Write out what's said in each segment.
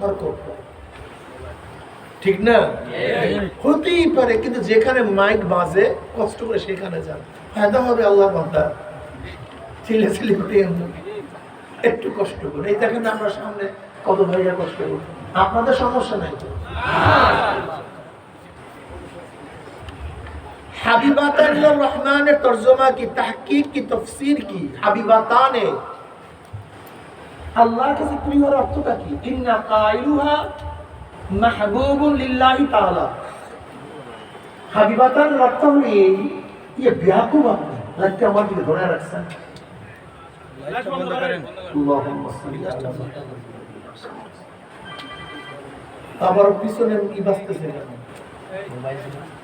ফারক করবে, ঠিক না? হতেই পারে, কিন্তু যেখানে মাইক বাজে কষ্ট করে সেখানে যান, ফায়দা হবে আল্লাহ বান্দা। ছেলে ছেলে করে একটু কষ্ট করে, এই দেখেন আমরা সামনে কত ভাইরা কষ্ট করবো, আপনাদের সমস্যা নাই তো? হাবিবাতান রহমানের তরজমা কি, তাহকিক কি, তাফসীর কি? হাবিবাতানে আল্লাহর কাছে প্রিয় অর্থটা কি? ইন্না কাইলুহা মাহবুবুন লিল্লাহি তাআলা। হাবিবাতান অর্থ হলো এই, ये बेवकूफ আপনি লাগতে আমার দিকে ধরে রাখছেন। আবার পিছনে কি বাজতেছে?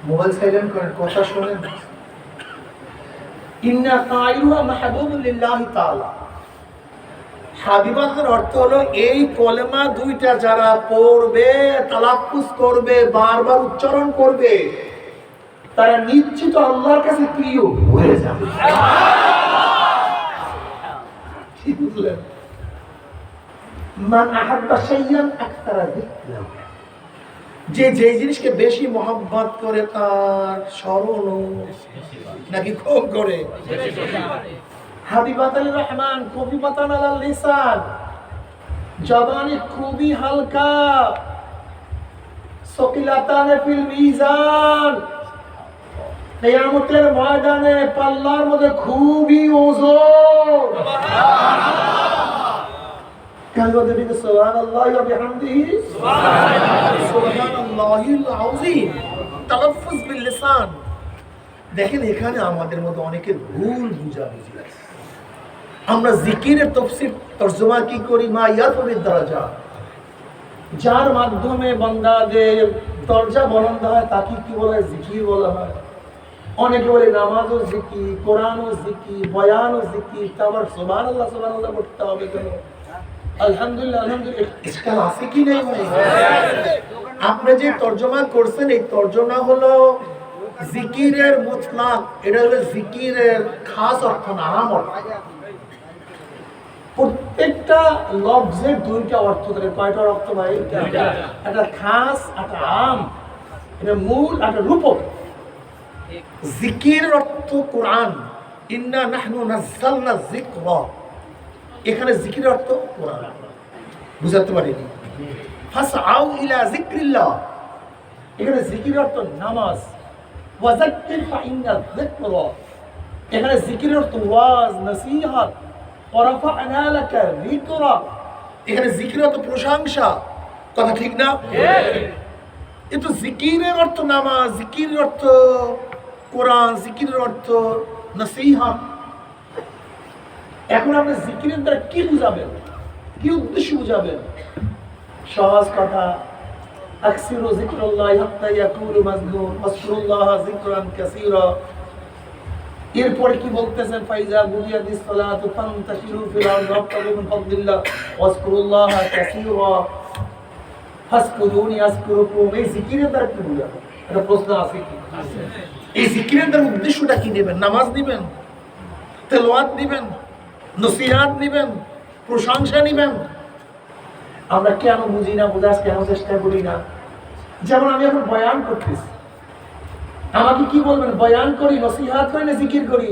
মোবাইল সাইলেন্ট করেন, কথা শুনেন। ইন্না কাইলুহা মাহবুবুন লিল্লাহি তাআলা, হাবিবাতের অর্থ হলো এই কলেমা দুইটা যারা পড়বে, তালাফফুজ করবে, বারবার উচ্চারণ করবে, তারা নিশ্চিত আল্লাহর কাছে প্রিয় হয়ে যাবে। কি বুঝলেন? মান আহাব্বা শাইয়ান আকতারা যিকরাহু, যে যে জিনিসকে বেশি মহব্বত করে তার স্মরণ নাকি কম করে? হাবিবাতুর রহমান খফিফাতান আলাল লিসান, জবানে খুবই হালকা, সকিলাতান ফিল মিজান, কিয়ামতের ময়দানে পাল্লার মধ্যে খুবই ওজন। কালবা দেবী সুবহানাল্লাহি ওয়া বিহামদিহি সুবহানাল্লাহিল আযীম, তালাফফুজ বিল লিসান। দেখেন এখানে আমাদের মধ্যে অনেকের ভুল বুঝাবুঝি আছে। আমরা জিকিরের তাফসীর তরজমা কি করি? মা ইয়ারফাবিদ দারাজা, যার মাধ্যমে বান্দাদের দরজা বুলন্দ হয় তাকে কি বলা হয়? জিকির বলা হয়। অনেকে বলে নামাজও জিকির, কোরআনও জিকির, বয়ানও জিকির, তারপর সুবহানাল্লাহ সুবহানাল্লাহ পড়তে হবে কেন? আলহামদুলিল্লাহ আলহামদুলিল্লাহ, ইশকাল আছে কি নেই ভাই? আপনি যে তরজমা করছেন এই তরজমা হলো জিকিরের মুতলাক, এটা হলো জিকিরের খাস অর্থ না, আম অর্থ। প্রত্যেকটা লফজের দুইটা অর্থ থাকে। কয়টা অর্থ ভাই? একটা খাস, একটা আম, এটা মূল, একটা রূপক। জিকির অর্থ কোরআন, ইন্না নাহনু নাযালনা যিকরা, এখানে জিকির অর্থ কোরআন। বুঝাতে পারিনি? ফাসআউ ইলা যিকরিল্লাহ, এখানে জিকির অর্থ নামাজ। ওয়াযাক্কির ফাইন্না যিকরা, এখানে জিকির অর্থ ওয়াজ, নসিহত। ওয়ারাফা'না লাকা যিকরা, এখানে জিকির অর্থ প্রশংসা। কথা ঠিক না? কিন্তু জিকিরের অর্থ নামাজ, জিকিরের অর্থ কোরআন, জিকিরের অর্থ নসিহত। এখন আপনি জিকিরের দ্বারা কি বুঝাবেন, কি উদ্দেশ্য বুঝাবেন? সহজ কথা, আকসিরু যিকরাল্লাহি হাত্তা ইয়াকুলু মাজনুন ওয়াজকুরুল্লাহ যিকরান কাসীরা। এরপরে কি বলতেছেন? ফাইজা বুদিয়াতিস সালাতু ফান্তাশিরু ফিল আরদি ওয়াবতাগু মিন ফাদলিল্লাহ ওয়াজকুরুল্লাহ কাসীরা ফাসকুরুনি আযকুরুকুম। এই জিকিরের দ্বারা কি বুঝাবেন? এটা প্রশ্ন আছে কি? এই জিকিরের দ্বারা উদ্দেশ্যটা কি নেবেন? নামাজ নেবেন, তেলাওয়াত নেবেন, নসিহত নেবেন, প্রশংসা নেবেন? আমরা কেন বুঝি না, বোঝার কেন চেষ্টা করি না? যেমন আমি এখন বয়ান করতেছি, আমাকে কি বলবেন? বয়ান করি, নসিহত করি না জিকির করি?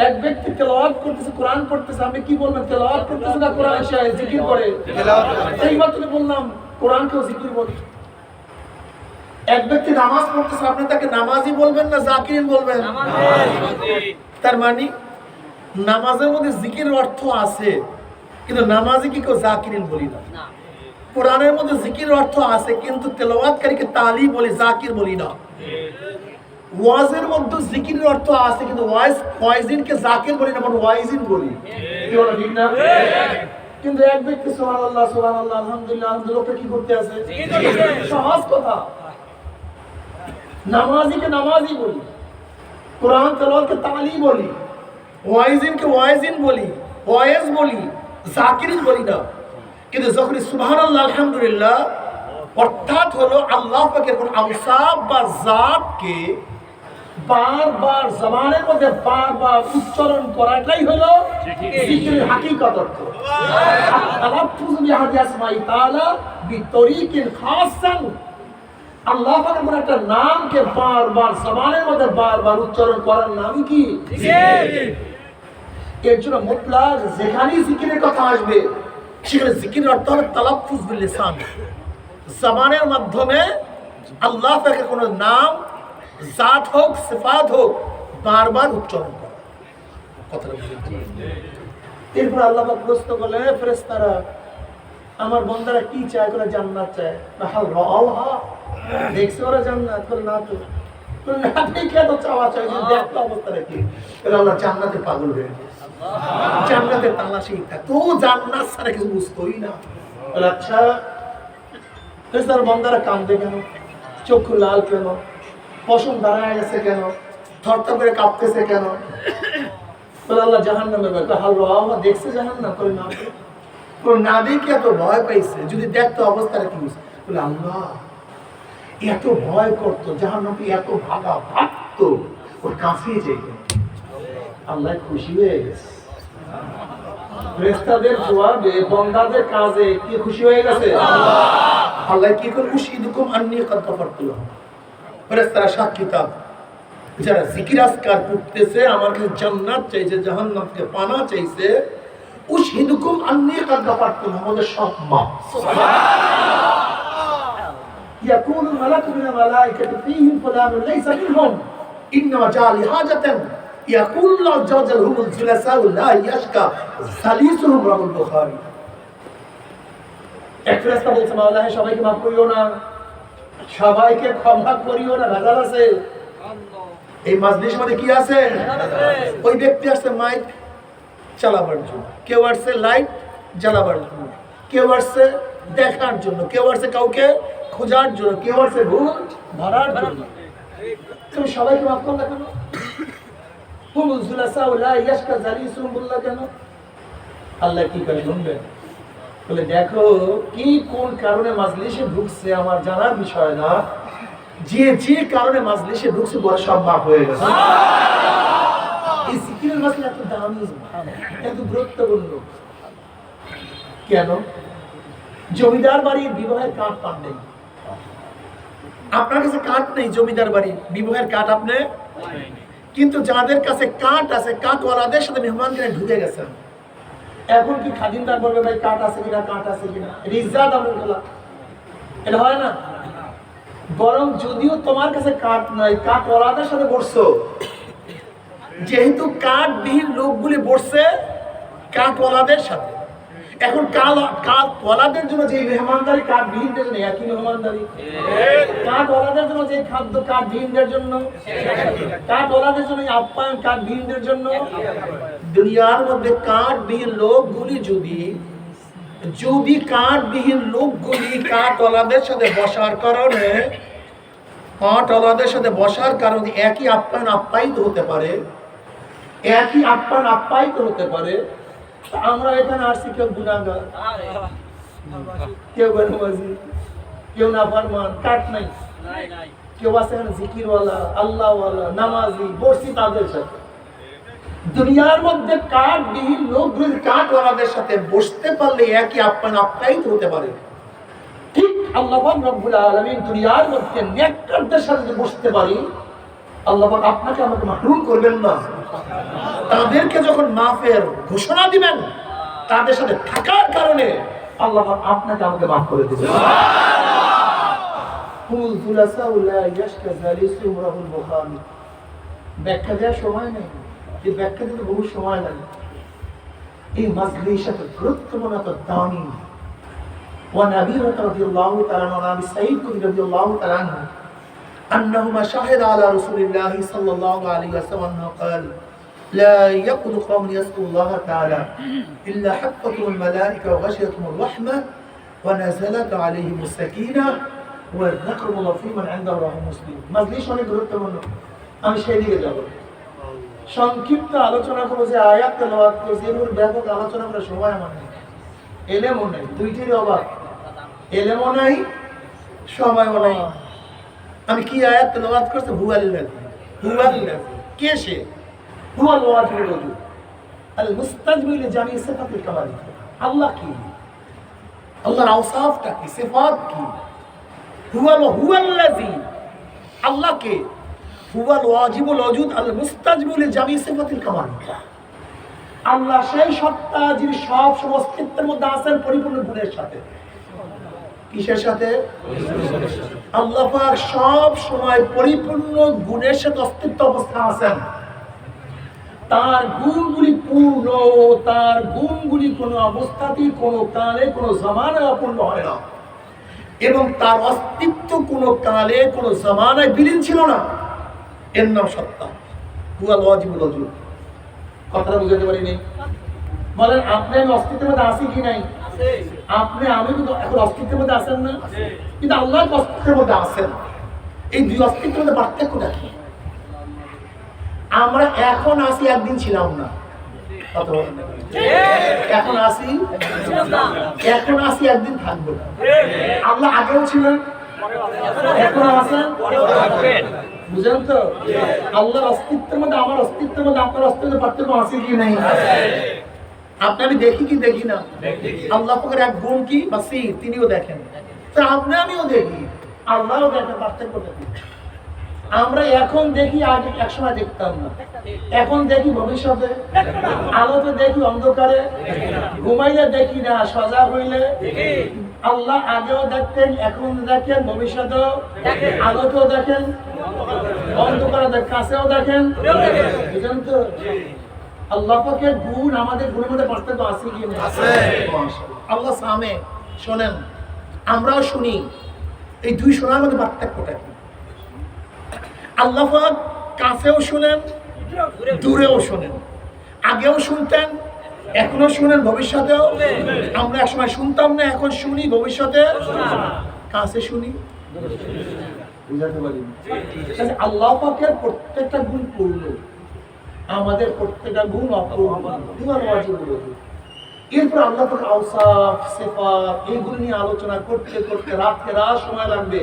এক ব্যক্তি তেলাওয়াত করতেছে, কোরআন পড়তেছে, আপনি কি বলবেন? তেলাওয়াত করতেছে না কোরআন জিকির করে? এইবার তো বললাম কোরআনকেও জিকির বলি। এক ব্যক্তি নামাজ পড়তেছে, আপনি তাকে নামাজি বলবেন না জাকিরিন বলবেন? তার মানে নামাজের মধ্যে জিকির অর্থ আছে, কিন্তু নামাজি কি কেউ জাকিরিন বলি না। কোরআনের মধ্যে জিকির অর্থ আছে, কিন্তু তেলাওয়াতকারীকে তালি বলি, জাকির বলি না। ওয়াজের মধ্যে জিকিরের অর্থ আছে, কিন্তু ওয়াইজিনকে জাকির বলি না, বরং ওয়াইজিন বলি। কি বলো ঠিক না? কিন্তু এক ব্যক্তি সুবহানাল্লাহ সুবহানাল্লাহ আলহামদুলিল্লাহ আলহামদুলিল্লাহ কি করতে আছে? সহজ কথা। নামাজিকে নামাজি বলি, কোরআন তেলাওয়াতকে তালি বলি, ওয়াইজিনকে ওয়াইজিন বলি, ওয়াইজ বলি, জাকিরিন বলি না। কিন্তু যখন সুবহানাল্লাহ আলহামদুলিল্লাহ অর্থাৎ হলো আল্লাহ পাকের কোন আওসাফ বা জাতকে বারবার জবানের মধ্যে বারবার উচ্চারণ করাটাই হলো জিকিরের হাকিকত অর্থ। তালাফফুজ বিহাদি আসমাই তাআলা বিতরিকিন খাসান, আল্লাহ পাকের কোন একটা নামকে বারবার জবানের মধ্যে বারবার উচ্চারণ করার নামই কি জিকির। এর জন্য মুতলাক যেখানেই জিকিরের কথা আসবে সেখানে জিকিরের অর্থ হলো তালাফফুজ বিল লিসান, জবানের মাধ্যমে আল্লাহ পাকের কোন নাম, জাত হোক সিফাত হোক, বারবার উচ্চারণ করা। কথাটা বুঝলেন? এরপর আল্লাহ পাক প্রশ্ন করলেন, হে ফেরেশতারা, আমার বান্দারা কি চায়? করে জান্নাত চায়। হাল রাওহা, দেখছে ওরা জান্নাত? বলে না তো। বলে না দেখে তো চাওয়া চাই, যে দেখতে অবস্থাটা কি? বলে আল্লাহ জান্নাতে পাগল হয়ে গেছে, জান্নাতের তালাশি তো জান্নাত ছাড়া কিছু বুঝতোই না। বলে আচ্ছা, ফেরেশতার বান্দারা কাঁদবে কেন? চক্ষু লাল কেন? পশম দাঁড়ায় গেছে কেন? থরথর করে কাঁপতেছে কেন? বলে আল্লাহ জাহান্নামের ব্যাপারে। হাল রাওহা, দেখছে জাহান্নাম? করে না তো। না দেখে এত ভয় পাইছে, যদি দেখতো অবস্থাটা কি বুঝতো? বলে আল্লাহ এত ভয় করতো, জাহান্নামকে এত ভাগা ভাগতো, ওর কাছেই যেত। আল্লাহ খুশি হয়ে গেছে। ফেরেশতাদের জবাবে বান্দাদের কাজে কি খুশি হয়ে গেছে? আল্লাহ কি করে খুশি? দুকুম আন্নী কাদ কাফারতু লাহুম। ফেরেশতারা সাক্ষী তাব, যারা জিকির আজকার করতেছে, আমার কাছে জান্নাত চাইছে, জাহান্নাম থেকে পানা চাইছে, উশহিদুকুম আন্নী কাদ গাফারতু লাহুম, আমাদের সব মাফ। ইয়াকুলু মালাকু মিনাল মালাইকাতি ফীহিম ফুলানুন লাইসা মিনহুম ইন্নামা জাআ লিহাজাতান ইয়াকুলু আল্লাহু জাল্লা হুমুল জুলাসাউ লা ইয়াশকা সালিসুহুম রাহুল বুখারী। এক ফেরেশতা বলছে, মাওলা হে সবাইকে মাফ করিও না, সবাইকে ক্ষমা করিও না, ভেজাল আছে। এই মাজলিসের মধ্যে কি আছে? ওই ব্যক্তি আসছে মাইক চালাবার জন্য, কেউ আসছে লাইট জ্বালাবার জন্য, কেউ আসছে দেখার জন্য, কেউ আসছে কাউকে খোঁজার জন্য, কেউ আসছে ভুল ধরার জন্য। তুমি সবাইকে মাফ করলে কেন? হুমুল জুলাসাউ লা ইয়াশকা জালিসুহুম বললা কেন? আল্লাহ কি করে শুনবেন? বলে দেখো কি কোন কারণে মাজলিসে ঢুকছে আমার জানার বিষয় না, যে যে কারণে মাজলিসে ঢুকছে বড় সব মাফ হয়ে গেছে। এই জিকিরের মাসলা এত দামি, এত গুরুত্বপূর্ণ কেন? জমিদার বাড়ির বিবাহের কার্ড পান নেই, আপনার কাছে কার্ড নেই জমিদার বাড়ির বিবাহের কার্ড আপনি, কিন্তু যাদের কাছে কার্ড আছে, কার্ডওয়ালাদের সাথে মেহমানদের ঢুকে গেছেন। এখন কি খাদিমদার বলবে ভাই কার্ড আছে কিনা, কার্ড আছে কিনা, রিজাত আমুল্লাহ, এটা হয় না। বরং যদিও তোমার কাছে কার্ড নাই, কার্ডওয়ালাদের সাথে বসছো, যেহেতু কার্ডবিহীন লোকগুলি বসছে কার্ডওয়ালাদের সাথে, এখন কার্ডওয়ালাদের জন্য যে মেহমানদারি কার্ডবিহীনদের জন্য একই মেহমানদারি, কার্ডওয়ালাদের জন্য যে খাদ্য কার্ডবিহীনদের জন্য, কার্ডওয়ালাদের জন্য আপ্যায়ন কার্ডবিহীনদের জন্য। দুনিয়ার মধ্যে কার্ডবিহীন লোকগুলি যদি কার্ডবিহীন লোকগুলি কার্ডওয়ালাদের সাথে বসার কারণে, কার্ডওয়ালাদের সাথে বসার কারণে একই আপ্যায়ন আপ্যায়িত হতে পারে, একই আপ্যায়ন আপ্যায়িত হতে পারে। আমরা এখানে আসছি কেউ গুনাহগার, কেউ বেনামাজি, কেউ নাফরমান, কাট নাই, কেউ আছে এখানে জিকিরওয়ালা, আল্লাহওয়ালা, নামাজি, বসছি তাদের সাথে। দুনিয়ার মধ্যে কার্ডবিহীন লোকগুলি কার্ডওয়ালাদের সাথে বসতে পারলে একই আপ্যায়ন আপ্যায়িত হতে পারে। ঠিক আল্লাহ পাক রব্বুল আলামিন দুনিয়ার মধ্যে নেককারদের সাথে বসতে পারি, আল্লাহ পাক আপনাকে আমাকে মাহরুম করবেন না। তাদেরকে যখন মাফের ঘোষণা দিবেন, তাদের সাথে থাকার কারণে আল্লাহ পাক আপনাকে আমাকে মাফ করে দিবেন। হুমুল জুলাসাউ লা ইয়াশকা জালিসুহুম রাহুল বুখারী। ব্যাখ্যা দেওয়ার সময় নেই, এই ব্যাখ্যা দিতে বহু সময় লাগে। এই মাজলিস এত গুরুত্বপূর্ণ, এত দামি। وعن أبي هريرة رضي الله تعالى عنه وعن أبي سعيد رضي الله تعالى عنه أنهما شهد على رسول الله صلى الله عليه وسلم أنه قال لا يقعد قوم يذكروا الله تعالى إلا حفتهم الملائكة وغشيتهم الرحمة ونزلت عليهم السكينة وذكروا الله في من عنده رواه مسلم। মাজলিস অনেক গুরুত্বপূর্ণ, আমি সেই দিকে যাব। সংক্ষিপ্ত আলোচনা করবো, যে আয়াত তেলাওয়াত করছি এর ব্যাপক আলোচনা করার সময় আমার নেই, এলেমও নেই, দুইটির অভাব, এলেমও নাই, সময়ও নাই। আমি কি আয়াত তেলাওয়াত করছি? হুয়াল্লাযী হুয়াল্লাযী, কে সে? হুয়াল ওয়াজিবুল ওজুদ আল মুস্তাজমিল জামি সিফাতুল কামাল। আল্লাহ কি? আল্লাহর আওসাফটা কি, সিফাত কি? হুয়াল্লাযী, আল্লাহ কে? হুয়াল ওয়াজিবুল ওজুদ আল মুস্তাজমিল জামি সিফাতুল কামাল। আল্লাহ সেই সত্তা যিনি সব অস্তিত্বের মধ্যে আছেন পরিপূর্ণ গুণের সাথে। কিসের সাথে? আল্লাহ পাক সব সময় পরিপূর্ণ গুণের সাথে অস্তিত্ব অবস্থা আছেন। তার গুণগুলি পূর্ণ, তার গুণগুলি কোনো অবস্থাতেই কোনো কালে কোনো জামানায় অপূর্ণ হয় না, এবং তার অস্তিত্ব কোনো কালে কোনো জামানায় বিলীন ছিল না। এর নাম সত্তা, হুয়াল ওয়াজিবুল ওজুদ। কথাটা বুঝাতে পারিনি? বলেন, আপনি আমি অস্তিত্বের মধ্যে আছি কি নাই? আপনি আমি কিন্তু এখন অস্তিত্বের মধ্যে আছেন না, কিন্তু আল্লাহ অস্তিত্বের মধ্যে আছেন। এই দুই অস্তিত্বের মধ্যে পার্থক্যটা কি? আমরা এখন আসি, একদিন ছিলাম না। এখন আসি, এখন আসি, একদিন থাকবো না। আল্লাহ আগেও ছিলেন, এখন আছেন, বুঝলেন তো? আল্লাহর অস্তিত্বের মধ্যে আমার অস্তিত্বের মধ্যে আপনার অস্তিত্বের পার্থক্য আছে কি নাই? আপনি আমি দেখি কি দেখি না? আল্লাহ পাকের এক গুণ কি, বাসীর, তিনিও দেখেন। তো আপনি আমিও দেখি, আল্লাহও দেখেন। পার্থক্যটা কি? আমরা এখন দেখি, আগে একসময় দেখতাম না। এখন দেখি, ভবিষ্যতে আলোতে দেখি, অন্ধকারে ঘুমাইলে দেখি না, সজাগ হইলে। আল্লাহ আগেও দেখতেন, এখন দেখেন, ভবিষ্যতেও আলোতেও দেখেন, অন্ধকারে কাছেও দেখেন। বুঝলেন তো? আল্লাহ পাকের গুণ আমাদের গুণের মধ্যে পার্থক্য আছে কি না? আল্লাহ সামে, শোনেন, আমরাও শুনি। এই দুই শোনার মধ্যে পার্থক্যটা কি? আল্লাহ পাক কাছেও শুনেন, দূরেও শুনেন। আগেও শুনতেন, এখনো শুনেন, ভবিষ্যতেও। আমরা একসময় শুনতাম না, এখন শুনি, ভবিষ্যতে কাছে শুনি। বুঝাতে পারি? আল্লাহ পাকের প্রত্যেকটা গুণ পূর্ণ, আমাদের প্রত্যেকটা গুণ অপূর্ণ। এরপর আল্লাহ পাক আওসাফ, সিফাত, এইগুলো নিয়ে আলোচনা করতে করতে রাতকে রাত সময় লাগবে।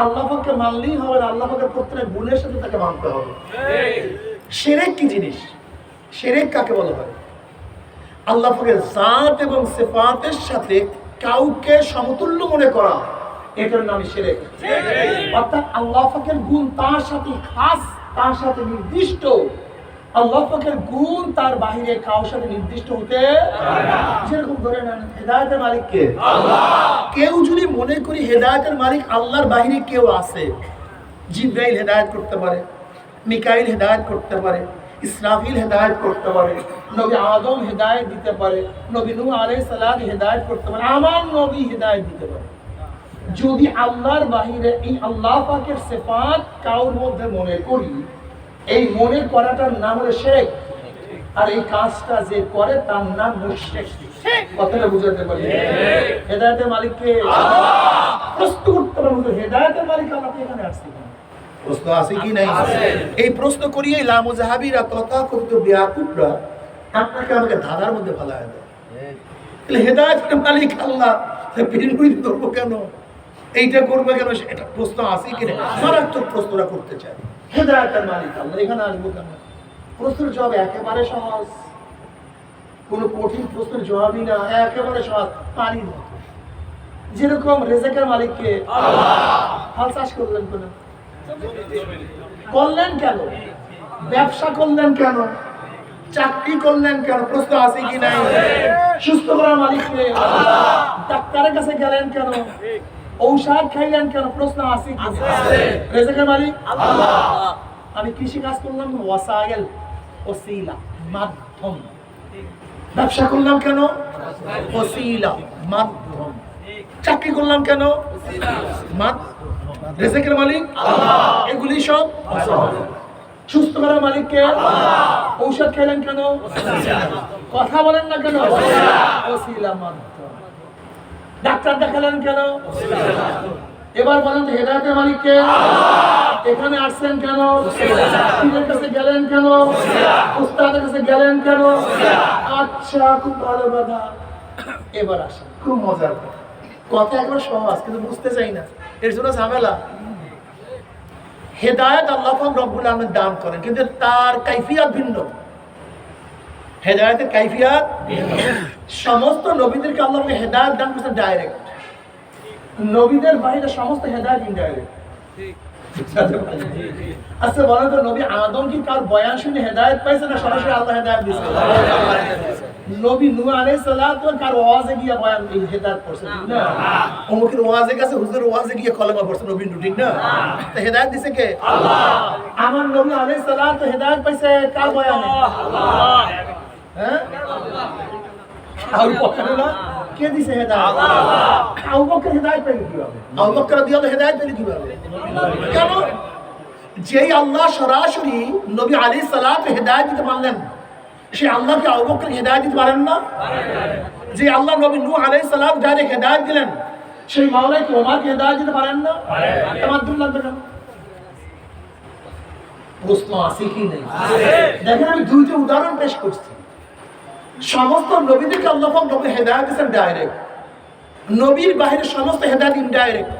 আল্লাহ পাককে মানলেই হবে না, আল্লাহ পাকের প্রত্যেকটা গুণের সাথে তাকে মানতে হবে। শিরক কি জিনিস? শিরক কাকে বলা হয়? আল্লাহ পাকের জাত এবং সিফাতের সাথে কাউকে সমতুল্য মনে করা, এটার নাম শিরক। অর্থাৎ আল্লাহ পাকের গুণ তার সাথে খাস, তার সাথে নির্দিষ্ট। আল্লাহ পাকের গুণ তার বাহিরে কারোর সাথে নির্দিষ্ট হতে পারে না। যেরকম ধরে নেন, হেদায়েতের মালিক কে? আল্লাহ। কেউ যদি মনে করি হেদায়েতের মালিক আল্লাহর বাহিরে কেউ আছে, জিবরাইল হেদায়েত করতে পারে, মিকাইল হেদায়েত করতে পারে, ইসরাফিল হেদায়েত করতে পারে, নবী আদম হেদায়েত দিতে পারে, নবী নূহ আলাইহিস সালাম হেদায়েত করতে পারে, আমার নবী হেদায়েত দিতে পারে। যদি আল্লাহর বাহিরে এই আল্লাহ পাকের সিফাত কারোর মধ্যে মনে করি, এই মনে করাটার নাম হলো শিরক। আর এই কাজটা যে করে তার নাম মুশরিক। কথাটা বুঝাতে পারি? হেদায়েতের মালিক কে? আল্লাহ। প্রশ্ন করতে পারবো, হেদায়েতের মালিক আল্লাহ এখানে আসছে কেন? প্রশ্ন আছে কি নাই? এই প্রশ্ন করিয়ে লামুজাহাবিরা তথাকথিত বেয়াকুবরা আপনাকে আমাকে ধাঁধার মধ্যে ফেলায় দেয়। তাহলে হেদায়েতের মালিক আল্লাহ, বিরোধী করবো কেন, এইটা করবো কেন? এটা প্রশ্ন আছে কি না? মারাত্মক প্রশ্নটা করতে চায়। হেদায়েতের মালিক আল্লাহ, এখানে আসবো কেন? প্রশ্নের জবাব একেবারে সহজ, কোনো কঠিন প্রশ্নের জবাবই না, একেবারে সহজ, পানির মতো। যেরকম রিজিকের মালিককে আল্লাহ। হাল চাষ করলেন কেন? করলেন কেন? ব্যবসা করলেন কেন? চাকরি করলেন কেন? প্রশ্ন আছে কি নাই? সুস্থ করার মালিককে আল্লাহ। ডাক্তারের কাছে গেলেন কেন? ঔষধ খাইলেন কেন? প্রশ্ন আছে কি? রিজিকের মালিক আল্লাহ। আমি কৃষি কাজ করলাম, ওয়াসাইল, ওসিলা, মাধ্যম। ব্যবসা করলাম কেন? ওসিলা, মাধ্যম। চাকরি করলাম কেন? মাধ্যম। রিজিকের মালিক আল্লাহ। এগুলি সব সুস্থ করার মালিক কে? আল্লাহ। ঔষধ খেলেন কেন? কথা বলেন না কেন? ওসিলা, মাধ্যম। ডাক্তার দেখালেন কেন? এবার বলেন হেদায়েতের মালিক কে? আল্লাহ। এখানে আসছেন কেন? পীরের কাছে গেলেন কেন? উস্তাদের কাছে গেলেন কেন? আচ্ছা, খুব ভালো কথা। এবার আসেন, খুব মজার কথা। কথা একবার সহজ, কিন্তু বুঝতে চাই না, এর জন্য ঝামেলা। হেদায়েত আল্লাহ পাক রব্বুল আলামিন দান করেন, কিন্তু তার কাইফিয়াত ভিন্ন। হেদায়েতের কাইফিয়াত সমস্ত নবীদেরকে আল্লাহ পাক হেদায়েত দান করেছেন ডাইরেক্ট, নবীদের বাইরে সমস্ত হেদায়েত ইনডাইরেক্ট। আচ্ছা বলেন তো, নবী আদম কি কার বয়ান শুনে হেদায়েত পাইছে না সরাসরি আল্লাহ হেদায়েত দিয়েছে? নবী নূহ আলাইহিস সালাম তো কার ওয়াজে গিয়ে বয়ান হেদায়েত করছেন, ঠিক না? অমুকের ওয়াজে গেছে, হুজুরের ওয়াজে গিয়ে কলেমা পড়ছেন নবী, ঠিক না? তো হেদায়েত দিয়েছে কে? আল্লাহ। আমার নবী আলাইহিস সালাম তো হেদায়েত পাইছে কার বয়ানে? আল্লাহ। হ্যাঁ, আর বলেন না কে দিছে হেদায়েত? আল্লাহ। আবু বকর হেদায়েত পেলেন কিভাবে? আবু বকর রাদিয়াল্লাহু হেদায়েত পেলেন কিভাবে? কেন? যেই আল্লাহ সরাসরি নবী আলাইহিস সালাতকে হেদায়েত দিতে পারলেন, সেই আল্লাহকে আবু বকর হেদায়েত দিতে পারেন না? যে আল্লাহ নবী নূহ আলাইহিস সালাম ডাইরেক্ট হেদায়েত দিলেন, সেই মাওলাকে ওমরকে হেদায়েত দিতে পারেন না? তামাদ্দুন লাগবে কেন? প্রশ্ন আছে কি নেই? দেখেন আমি দুইটা উদাহরণ পেশ করছি। সমস্ত নবীদেরকে আল্লাহ পাক নবী হেদায়েত দিয়েছেন ডাইরেক্ট, নবীর বাইরে সমস্ত হেদায়েত ইনডাইরেক্ট।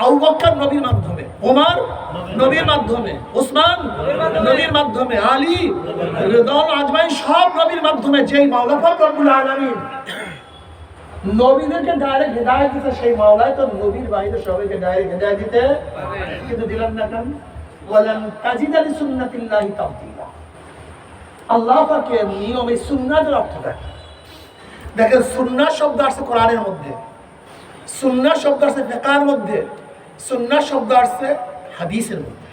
আবু বকর নবীর মাধ্যমে, ওমর নবীর মাধ্যমে, ওসমান নবীর মাধ্যমে, আলী রাদিয়াল্লাহু আজমাইন সব নবীর মাধ্যমে। যেই মাওলা পাক রব্বুল আলামিন নবীদেরকে ডাইরেক্ট হেদায়েত দিতে, সেই মাওলাই তো নবীর বাইরে সবাইকে ডাইরেক্ট হেদায়েত দিতে কিন্তু দিলেন না কেন? ওয়ালান তাজিদা লিসুন্নাতিল্লাহি তাবদীলা। আল্লাহ পাকের নিয়ম এই সুন্নাতের অর্থটা। দেখেন সুন্নাহ শব্দ আছে কোরআনের মধ্যে, সুন্নাহ শব্দ আছে ফিকহের মধ্যে, সুন্নাহ শব্দ আছে হাদিসের মধ্যে।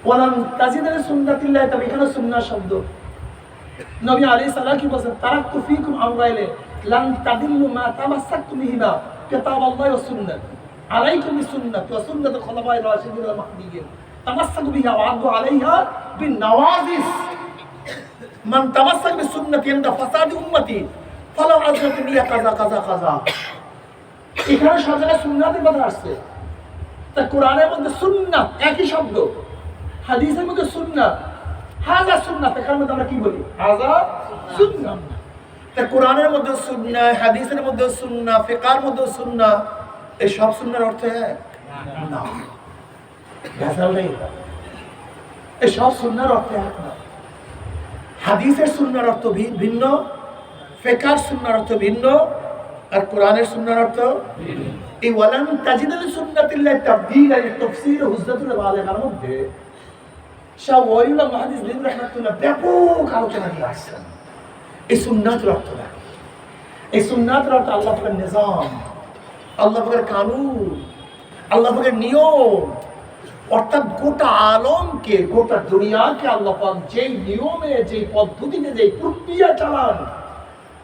ওয়ালান তাজিদা লিসুন্নাতিল্লাহি তাবদীলা, এখানে সুন্নাহ শব্দ। নবী আলাইহিস সালাম কি বলেন? তারাকতু ফীকুম আমরাইন লান তাদিল্লু মা তামাসসাকতুম বিহিমা কিতাবাল্লাহি ওয়া সুন্নাহ আলাইকুম বিসুন্নাতি ওয়া সুন্নাতি খুলাফায়ে রাশিদিন ওয়াল মাহদিয়্যিন তামাসসাকু বিহা ওয়া আদু আলাইহা বিন নওয়াজিস। মান তামাসসাক বিসুন্নতি ইনদা ফাসাদি উম্মতি ফালাউ আযরাতু বিয়া কাযা কাযা কাযা। এখানে সব জায়গায় সুন্নাতের কথা আসছে। তা কোরআনের মধ্যে সুন্নাহ একই শব্দ, হাদিসের মধ্যে সুন্নাহ, হাযা সুন্নাহ। এখানে মধ্যে আমরা কি বলি? হাযা সুন্নাহ। তা কোরআনের মধ্যে সুন্নাহ, হাদিসের মধ্যে সুন্নাহ, ফিকহের মধ্যে সুন্নাহ, এই সব সুন্নাহর অর্থ এক না। ভেজাল নেই, এই সব সুন্নাহর অর্থ এক না। হাদিসের সুন্নাহর অর্থ ভিন্ন, ফিকহের সুন্নাহর অর্থ ভিন্ন, আর কোরআনের সুন্নাহর অর্থ ভিন্ন। এই ওয়ালান তাজিদা লিসুন্নাতিল্লাহি তাবদীলা এর তাফসীর হুজ্জাতুল বালিগার মধ্যে শাহ ওয়ালিউল্লাহ মুহাদ্দিস লিম রাহমাতুল্লাহ ব্যাপক আলোচনা দিয়ে আসছেন। এই সুন্নাতের অর্থ না, এই সুন্নাতের অর্থ আল্লাহ পাকের নিজাম, আল্লাহ পাকের কানুন, আল্লাহ পাকের নিয়ম। অর্থাৎ গোটা আলমকে, গোটা দুনিয়াকে আল্লাহ পাক যেই নিয়মে, যেই পদ্ধতিতে, যেই প্রক্রিয়া চালান,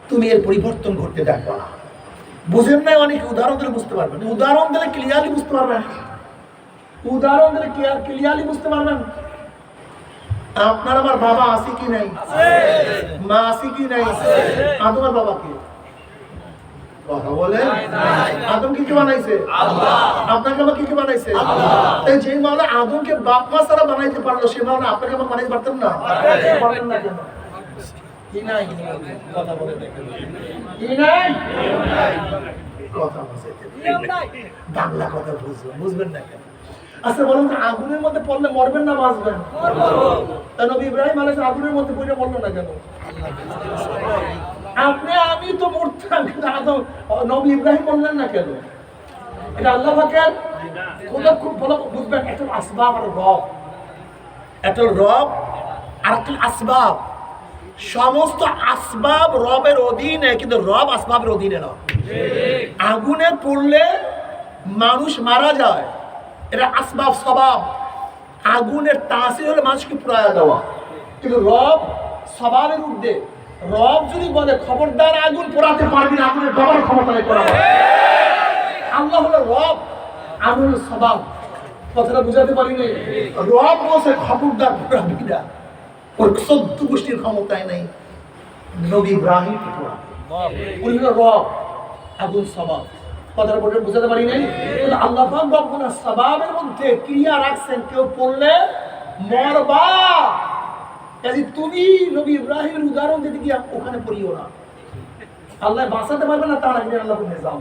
তুমি এর পরিবর্তন করতে দেখো না। বুঝেন নাই? অনেক উদাহরণ দিলে বুঝতে পারবেন, উদাহরণ দিলে ক্লিয়ারলি বুঝতে পারবেন, উদাহরণ দিলে ক্লিয়ারলি বুঝতে পারবেন। আপনার আমার বাবা আছে কি নাই? মা আছে কি নাই? আদমের বাবা কে? কথা বলে। আদমকে কে বানাইছে? আল্লাহ। আপনাকে আমাকে কে বানাইছে? আল্লাহ। তাই যে মাওলা আদমকে বাপ মা ছাড়া বানাইতে পারলো, সে মাওলা আপনাকে আমাকে বানাইতে পারতেন না? পারতেন না কেন? কি নাই? কথা বলে দেখেন, কি নাই? কথা বুঝাইতে বাংলা কথা বুঝবেন না কেন? আচ্ছা বলুন তো, আগুনের মধ্যে পড়লে মরবেন না বাঁচবেন? তা নবী ইব্রাহিম আলাইহিস সালাম আগুনের মধ্যে পড়ে মরলো না কেন? আপনি আমি তো মরতাম, কিন্তু আদম নবী ইব্রাহিম বললেন না কেন? এটা আল্লাহ পাকের খোদা, খুব ভালো বুঝবেন। একটা আসবাব আর রব, একটা রব আর একটা আসবাব। সমস্ত আসবাব রবের অধীনে, কিন্তু রব আসবাবের অধীনে না। আগুনে পড়লে মানুষ মারা যায়, এটা আসবাব স্বভাব। আগুনের তাসির হলে মানুষকে পুড়ায়া দেওয়া, কিন্তু রব স্বভাবের ঊর্ধ্বে। রব যদি বলে খবরদার আগুন পোড়াতে পারবি না, আগুনের বাবার ক্ষমতা নেই পোড়াবে। আল্লাহ হলো রব, আগুন হলো স্বভাব। কথাটা বুঝাতে পারিনি? রব বলছে খবরদার পোড়াবি না, ওর ১৪ গোষ্ঠীর ক্ষমতায় নেই নবী ইব্রাহিম কি পোড়াবে। উনি হলো রব, আগুন স্বভাব। কথাটা বলে বুঝাতে পারি নাই? আল্লাহ পাক রব্বুল স্বভাবের মধ্যে ক্রিয়া রাখছেন, কেউ পড়লে মরবা। কাজে তুমি নবী ইব্রাহিমের উদাহরণ দিতে গিয়ে ওখানে পড়িও না। আল্লাহ বাঁচাতে পারবে না, তার আগে আল্লাহ নিজাম।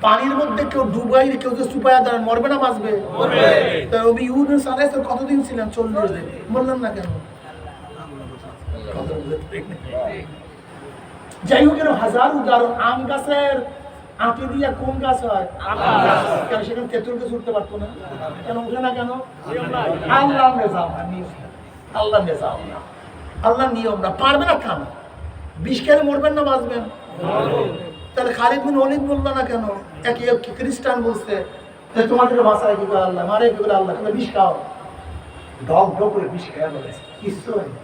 পানির মধ্যে কেউ ডুবাইলে কেউ যে সুপায়া দাঁড়ান মরবে না বাঁচবে? তো নবী ইউনূস আলাইহিস সালাম কতদিন ছিলেন? 40 দিন। বললাম না কেন? যাই হোক, এর হাজার উদাহরণ। আম গাছের আঁটি দিয়া কোন গাছ হয়? কেন সেখানে তেঁতুল গাছ উঠতে পারতো না? কেন উঠে না কেন? আল্লাহ নিজাম, আল্লাহ নিজাম না, আল্লাহ নিয়ম না। পারবে না কেন? বিষ খেলে মরবেন না বাঁচবেন? তাহলে খালিদ বিন ওয়ালিদ বললো না কেন? এক খ্রিস্টান বলছে যে তোমাদেরকে বাঁচায় কি করে আল্লাহ, মারে কি করে আল্লাহ, তুমি বিষ খাও। ডগ ডগ করে বিষ খেয়ে বলেছে, কিছু হয়নি।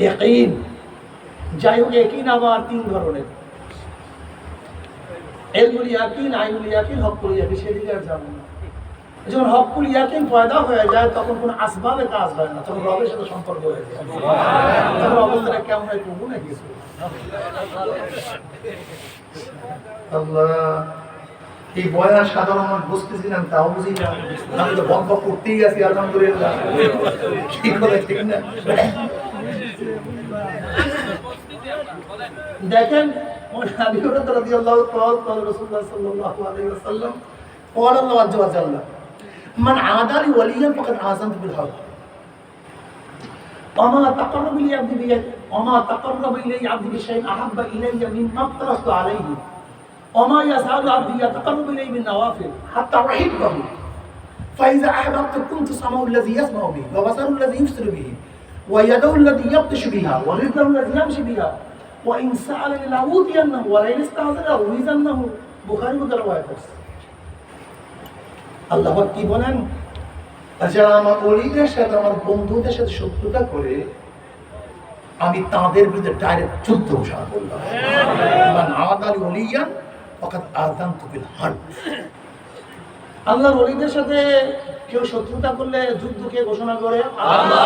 ইয়াকিন। যাই হোক, ইয়াকিন আবার 3 ধরনের। ইলমুল ইয়াকিন, আইনুল ইয়াকিন, হকুল ইয়াকিন। সেদিকে আর যাবো না। যখন হকুল ইয়াকিন পয়দা হয়ে যায় তখন কোনো আসবাবে কাজ হয় না, তখন রবের সাথে সম্পর্ক হয়ে যায়। তখন অবস্থাটা কেমন হয় কবু না কিছু। আল্লাহ, এই বয়ান সাধারণ মানুষ বুঝতেছি না, তাও বুঝি না। আমি তো বক বক করতেই আছি, আলহামদুলিল্লাহ। কি করে, ঠিক না? দেখেন, আবু হুরায়রা রাদিয়াল্লাহু তাআলা قال রাসূলুল্লাহ সাল্লাল্লাহু আলাইহি ওয়াসাল্লাম قال الله عز وجل من عادى لي وليا فقد آذنته بالحرب وما تقرب إلي عبدي بشيء أحب إلي مما افترضت عليه وما يزال عبدي يتقرب إلي بالنوافل حتى أحبه فإذا أحببت كنت سمعه الذي يسمع به وبصره الذي يبصر به ويده الذي يبطش بها ورجله الذي يمشي بها وإن سألني لأوتينه ولئن استعاذني لأعيذنه। বুখারী রওয়ায়াত আছে। আল্লাহ কি বলেন? যারা আমার ওলিদের সাথে, আমার বন্ধুদের সাথে শত্রুতা করে, আমি তাদের বিরুদ্ধে ডাইরেক্ট যুদ্ধ ঘোষণা করলাম। মান আদালি ওলিয়ান ফাকাদ আযানতু বিল হারব। আল্লাহর ওলিদের সাথে কেউ শত্রুতা করলে যুদ্ধ কে ঘোষণা করে? আল্লাহ।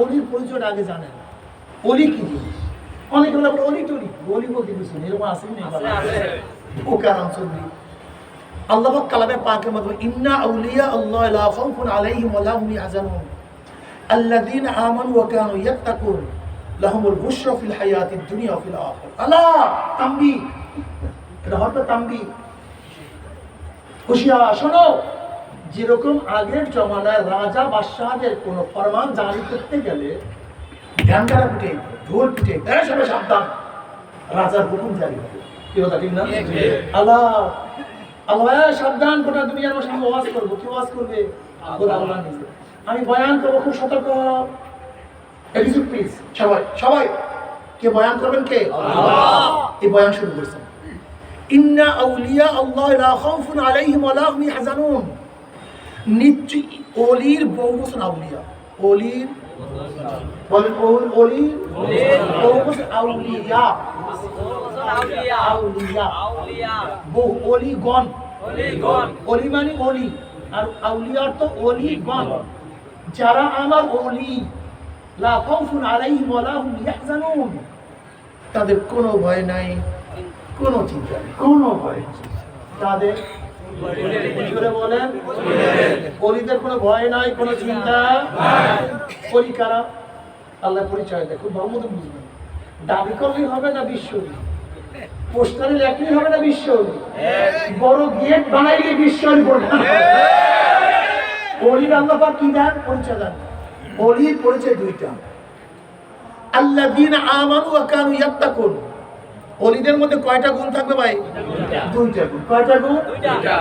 ওলির পরিচয়টা আগে জানেন। ওলি কি জিনিস? অনেক হলো ওলি টলি, ওলি বলতে কিছু নেই, এরকম আসেনি নেই, ও কারণ চলবি। আল্লাহ পাক কালামে পাকের মধ্যে ইন্না আউলিয়া আল্লাহ লা খাউফুন আলাইহিম ওয়া লা হুম ইয়াহজানুন আল্লাযীনা আমানু ওয়া কানু ইয়াত্তাকুন লাহুমুল বুশরা ফিল হায়াতিদ দুনিয়া ওয়া ফিল আখিরাহ। আল্লাহ তামবি, এটা হঠাৎ তামবি, হুঁশিয়ার শোনো। যেরকম আগের জমানায় রাজা বাদশাহদের কোনো ফরমান জারি করতে গেলে ঘণ্টারা পিটে, ঢোল পিটে, তারা সবাই সাবধান, রাজার হুকুম জারি হবে। কি কথা ঠিক না? আল্লাহ আল্লাহ সাবধান, গোটা দুনিয়ার মানুষ আমি ওয়াজ করবো। কি ওয়াজ করবে? আল্লাহ নিজে। আমি বয়ান করবো, খুব সতর্ক। প্লিজ সবাই সবাই কে বয়ান করবেন? কে? আল্লাহ। এই বয়ান শুরু করছেন, ইন্না আউলিয়া আল্লাহ লা খাউফুন আলাইহিম ওয়া লা হুম ইয়াহজানুন। নিশ্চয়ই ওলির বহু বচন আউলিয়া। ওলির বলেন, ওলির বহু বচন আউলিয়া। বহু অলিগণ। অলি মানে অলি, আর আউলিয়া তো অলিগণ। যারা আমার অলি, লা খাউফুন আলাইহিম ওয়া লা হুম ইয়াহজানুন, তাদের কোনো ভয় নাই, কোনো চিন্তা নেই, কোনো ভয়। তাদের বলেন, অলিদের কোনো ভয় নাই, কোনো চিন্তা নাই। অলি কারা? আল্লাহ পরিচয় দেয়, খুব ভালো মতো বুঝবেন। দাবি করলেই হবে না বিশ্ব, পোস্টারে লেখলেই হবে না বিশ্ব, বড় গেট বানাইলে বিশ্ব। অলির আল্লাহ পাক কি দেন? পরিচয় দেন। অলির পরিচয় দুইটা, আল্লাযীনা আমানু ওয়া কানু ইয়াত্তাকুন। অলিদের মধ্যে কয়টা গুণ থাকবে ভাই? দুইটা গুণ। কয়টা গুণ? দুইটা।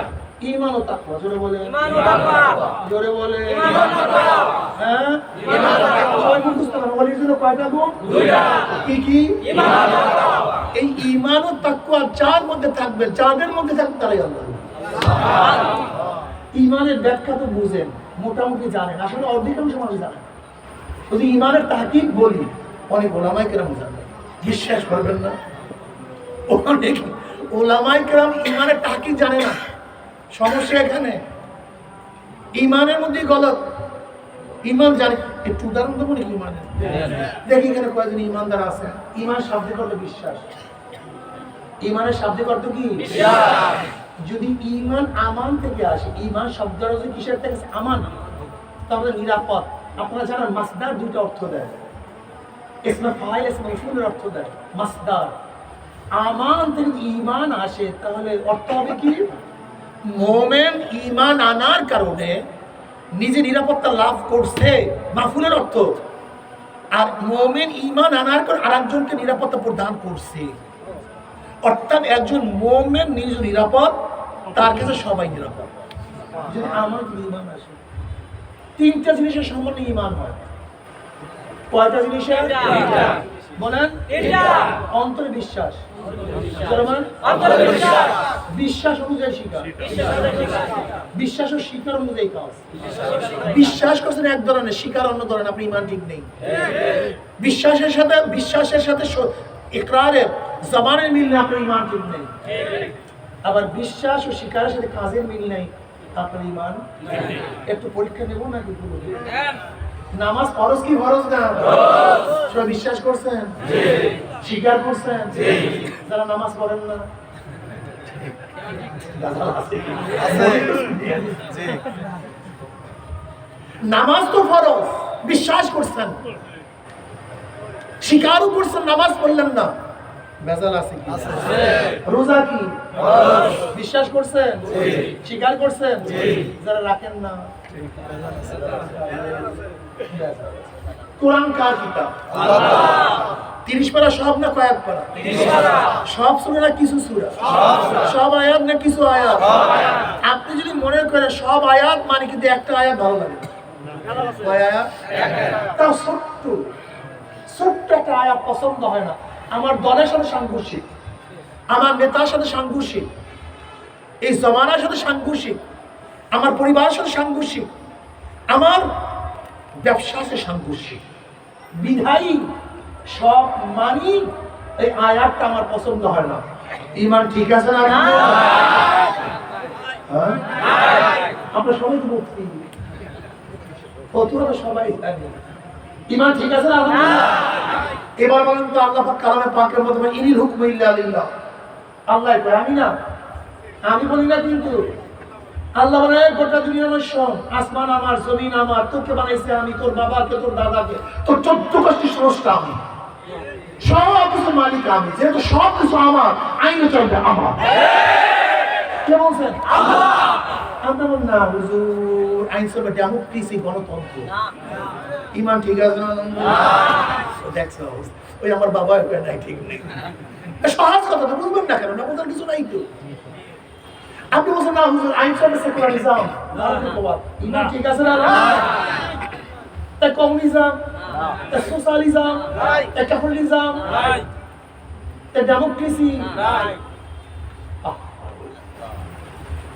ঈমান ও তাকওয়া। জোরে বলে ঈমান ও তাকওয়া। জোরে বলে ঈমান ও তাকওয়া। হ্যাঁ, ঈমান ও তাকওয়া। সবাই বুঝতে পারেন অলির জন্য কয়টা গুণ? দুইটা। কি কি? ঈমান ও তাকওয়া। এই ঈমান ও তাকওয়া যার মধ্যে থাকবে, যাদের মধ্যে থাকবে, তারাই আল্লাহ। সুবহানাল্লাহ। ঈমানের ব্যাখ্যা তো বুঝেন, মোটামুটি জানেন, আসলে অধিকাংশ মানুষ জানেন। যদি ঈমানের তাহকিক বলি, অনেক ওলামায়ে কেরাম জানেন, বিশ্বাস করবেন না, অনেক ওলামায়ে কেরাম ঈমানের তাহকিক জানে না। সমস্যা এখানে ঈমানের মধ্যে গলত। ঈমান জানে, একটু উদাহরণ দেবো নাকি ঈমানের? দেখি এখানে কয়েকজন ঈমানদার আছে। ঈমান শাব্দিক অর্থ বিশ্বাস। ঈমানের শাব্দিক অর্থ কি? বিশ্বাস। যদি ঈমান আমান থেকে আসে, ঈমান শব্দের অর্থ কিসের থেকে? আমান, তাহলে নিরাপদ। আপনারা জানেন মাসদার দুটো অর্থ দেয়, ইসমে ফাইল, ইসমে মাফউলের অর্থ দেয়। মাসদার আমান থেকে ঈমান আসে, তাহলে অর্থ হবে কি? মুমিন ঈমান আনার কারণে নিজে নিরাপত্তা লাভ করছে, মাফুলের অর্থ। আর মুমিন ঈমান আনার কারণে আরেকজনকে নিরাপত্তা প্রদান করছে, অর্থাৎ একজন মুমিন নিজে নিরাপদ, তার কাছে সবাই নিরাপদ। যদি আমার ঈমান আসে, তিনটা জিনিসের সম্বন্ধে ঈমান হয়। কয়টা জিনিসের? বলেন। অন্তরে বিশ্বাস, বিশ্বাস অনুযায়ী শিকার, বিশ্বাস ও শিকার অনুযায়ী কাজ। বিশ্বাস করছেন এক ধরনের, শিকার অন্য ধরনের, আপনি ঈমান ঠিক নেই। বিশ্বাসের সাথে ইকরারের জবানের মিল নেই, আপনার ঈমান ঠিক নেই। আবার বিশ্বাস ও শিকারের সাথে কাজের মিল নেই, আপনার ঈমান। একটু পরীক্ষা নেব নাকি? নামাজ ফরজ কি ফরজ না? সবাই বিশ্বাস করছেন, স্বীকার করছেন। যারা নামাজ পড়েন না, নামাজ তো ফরজ, বিশ্বাস করছেন, স্বীকারও করছেন, নামাজ পড়লেন না, বেজাল আছে কি? রোজা কি বিশ্বাস করছেন, স্বীকার করছেন, যারা রাখেন না। কোরআন কার কিতাব? 30 পারা সব না কয়েক পারা? সব সূরা না কিছু সূরা? সব আয়াত না কিছু আয়াত? আপনি যদি মনে করেন সব আয়াত মানে, কিন্তু একটা আয়াত ভালো লাগে, কয় আয়াত? তাও ছোট্ট একটা আয়াত পছন্দ হয় না, আমার দলের সাথে সাংঘর্ষিক, আমার নেতার সাথে সাংঘর্ষিক, এই জমানার সাথে সাংঘর্ষিক, আমার পরিবারের সাথে সাংঘর্ষিক, আমার ব্যবসার সাথে সাংঘর্ষিক, বিধায়ী সব মানি, এই আয়াতটা আমার পছন্দ হয় না। ঈমান ঠিক আছে না? আমরা সবাই তো মুক্তি, ফতুয়া সবাই জানি। ঈমান ঠিক আছে না? এবার বলেন তো, আল্লাহ পাক কালামে পাকের মধ্যে ইনিল হুকমু ইল্লা লিল্লাহ, আল্লাহ কয়, আমি না, আমি বলি না। কিন্তু আল্লাহ বলে গোটা দুনিয়া আমার সব, আসমান আমার, জমিন আমার, তোকে বানাইছে আমি, তোর বাবাকে, তোর দাদাকে, তোর 14 কোটি স্রষ্টা আমি, সব কিছু মালিক আমি। যেহেতু সব কিছু আমার, আইনও চলবে আমার। কে বলছেন? আমরা বলি না হুজুর, আইন চলবে ডেমোক্রেসি, গণতন্ত্র। ঈমান ঠিক আছে না? দেখছো ওই আমার বাবা নাই, ঠিক নেই। সহজ কথা তো বুঝবেন না কেন? না বোঝার কিছু নাই তো। আপনি বলছেন না হুজুর, আইন চলবে সেকুলারিজম, ঈমান ঠিক আছে না? তাই কমিউনিজম, তাই সোশ্যালিজম, তাই ক্যাপিটালিজম, তাই ডেমোক্রেসি,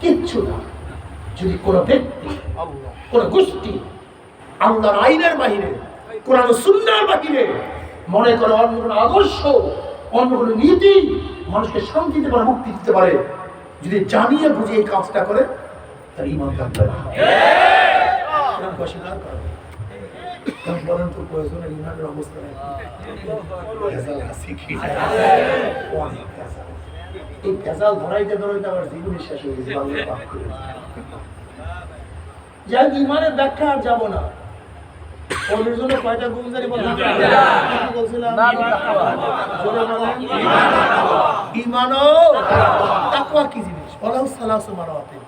কিচ্ছু না। যদি কোন ব্যক্তি, কোন গোষ্ঠী আল্লাহর আইনের বাহিরে, কোরআন ও সুন্নাহর বাহিরে মনে করে অন্য কোনো আদর্শ, অন্য কোনো নীতি মানুষকে শান্তি দিতে পারে, মুক্তি দিতে পারে, যদি জানিয়ে বুঝে এই কাজটা করে, তার ঈমান থাকবে না। বলেন তো প্রয়োজনের ঈমানের অবস্থা এই ভেজাল ধরাইতে ধরাইতে আমার জীবন শেষ হয়ে গেছে। যাই ঈমানের ব্যাখ্যা আর যাবো না। ওদের জন্য কয়টা গুণ জানি বলছিলাম? ঈমান ও তাকওয়া কি জিনিস? ওয়ালাহু সালাসু মারাতিব।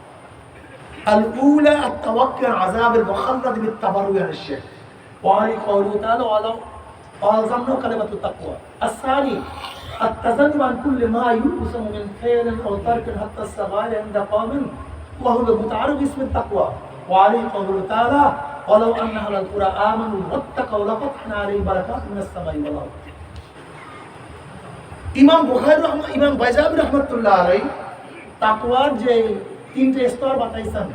আল উলা আত-তাওয়াক্কুল আযাবিল মুখাল্লাদ বিত-তাবাররুই আনিশ শিরক। ওয়া ক্বাউলুহু তাআলা ওয়ালাউ আযামনা কালিমাতুত তাকওয়া। আস-সানি التزنب عن كل ما يلزم من فعل او ترك حتى الصغائر عند قوم وهو متعارف باسم التقوى. وعليه قوله تعالى ولو ان اهل القرى امنوا واتقوا لفتحنا عليهم بركات من السماء والارض. ইমাম বুখারী ইমাম বাইজাবি রাহমাতুল্লাহ আলাইহি তাকওয়ার যে তিনটে স্তর বাতাইছেন,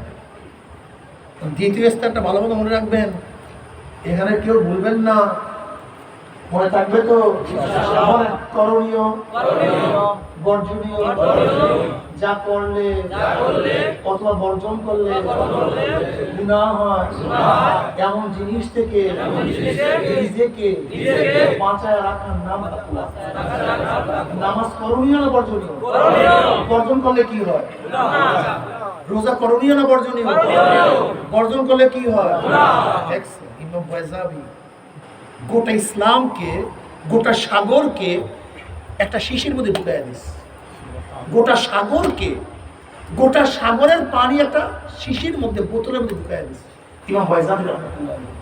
দ্বিতীয় স্তরটা ভালো মতো মনে রাখবেন, এখানে কেউ ভুলবেন না, মনে থাকবে তো? করণীয়, বর্জনীয়, যা করলে অথবা বর্জন করলে গুনাহ হয়, এমন জিনিস থেকে নিজেকে বাঁচায় রাখার নাম তাকওয়া। নামাজ করণীয় না বর্জনীয়? বর্জন করলে কি হয়? রোজা করণীয় না বর্জনীয়? বর্জন করলে কি হয়? ইমাম বাইজাবি গোটা ইসলামকে, গোটা সাগরকে একটা শিশির মধ্যে ঢুকাইয়া দিস। গোটা সাগরকে, গোটা সাগরের পানি একটা শিশির মধ্যে, বোতলের মধ্যে ঢুকাইয়া দিস। ইমাম ফয়জালি রাহমাতুল্লাহ আলাইহি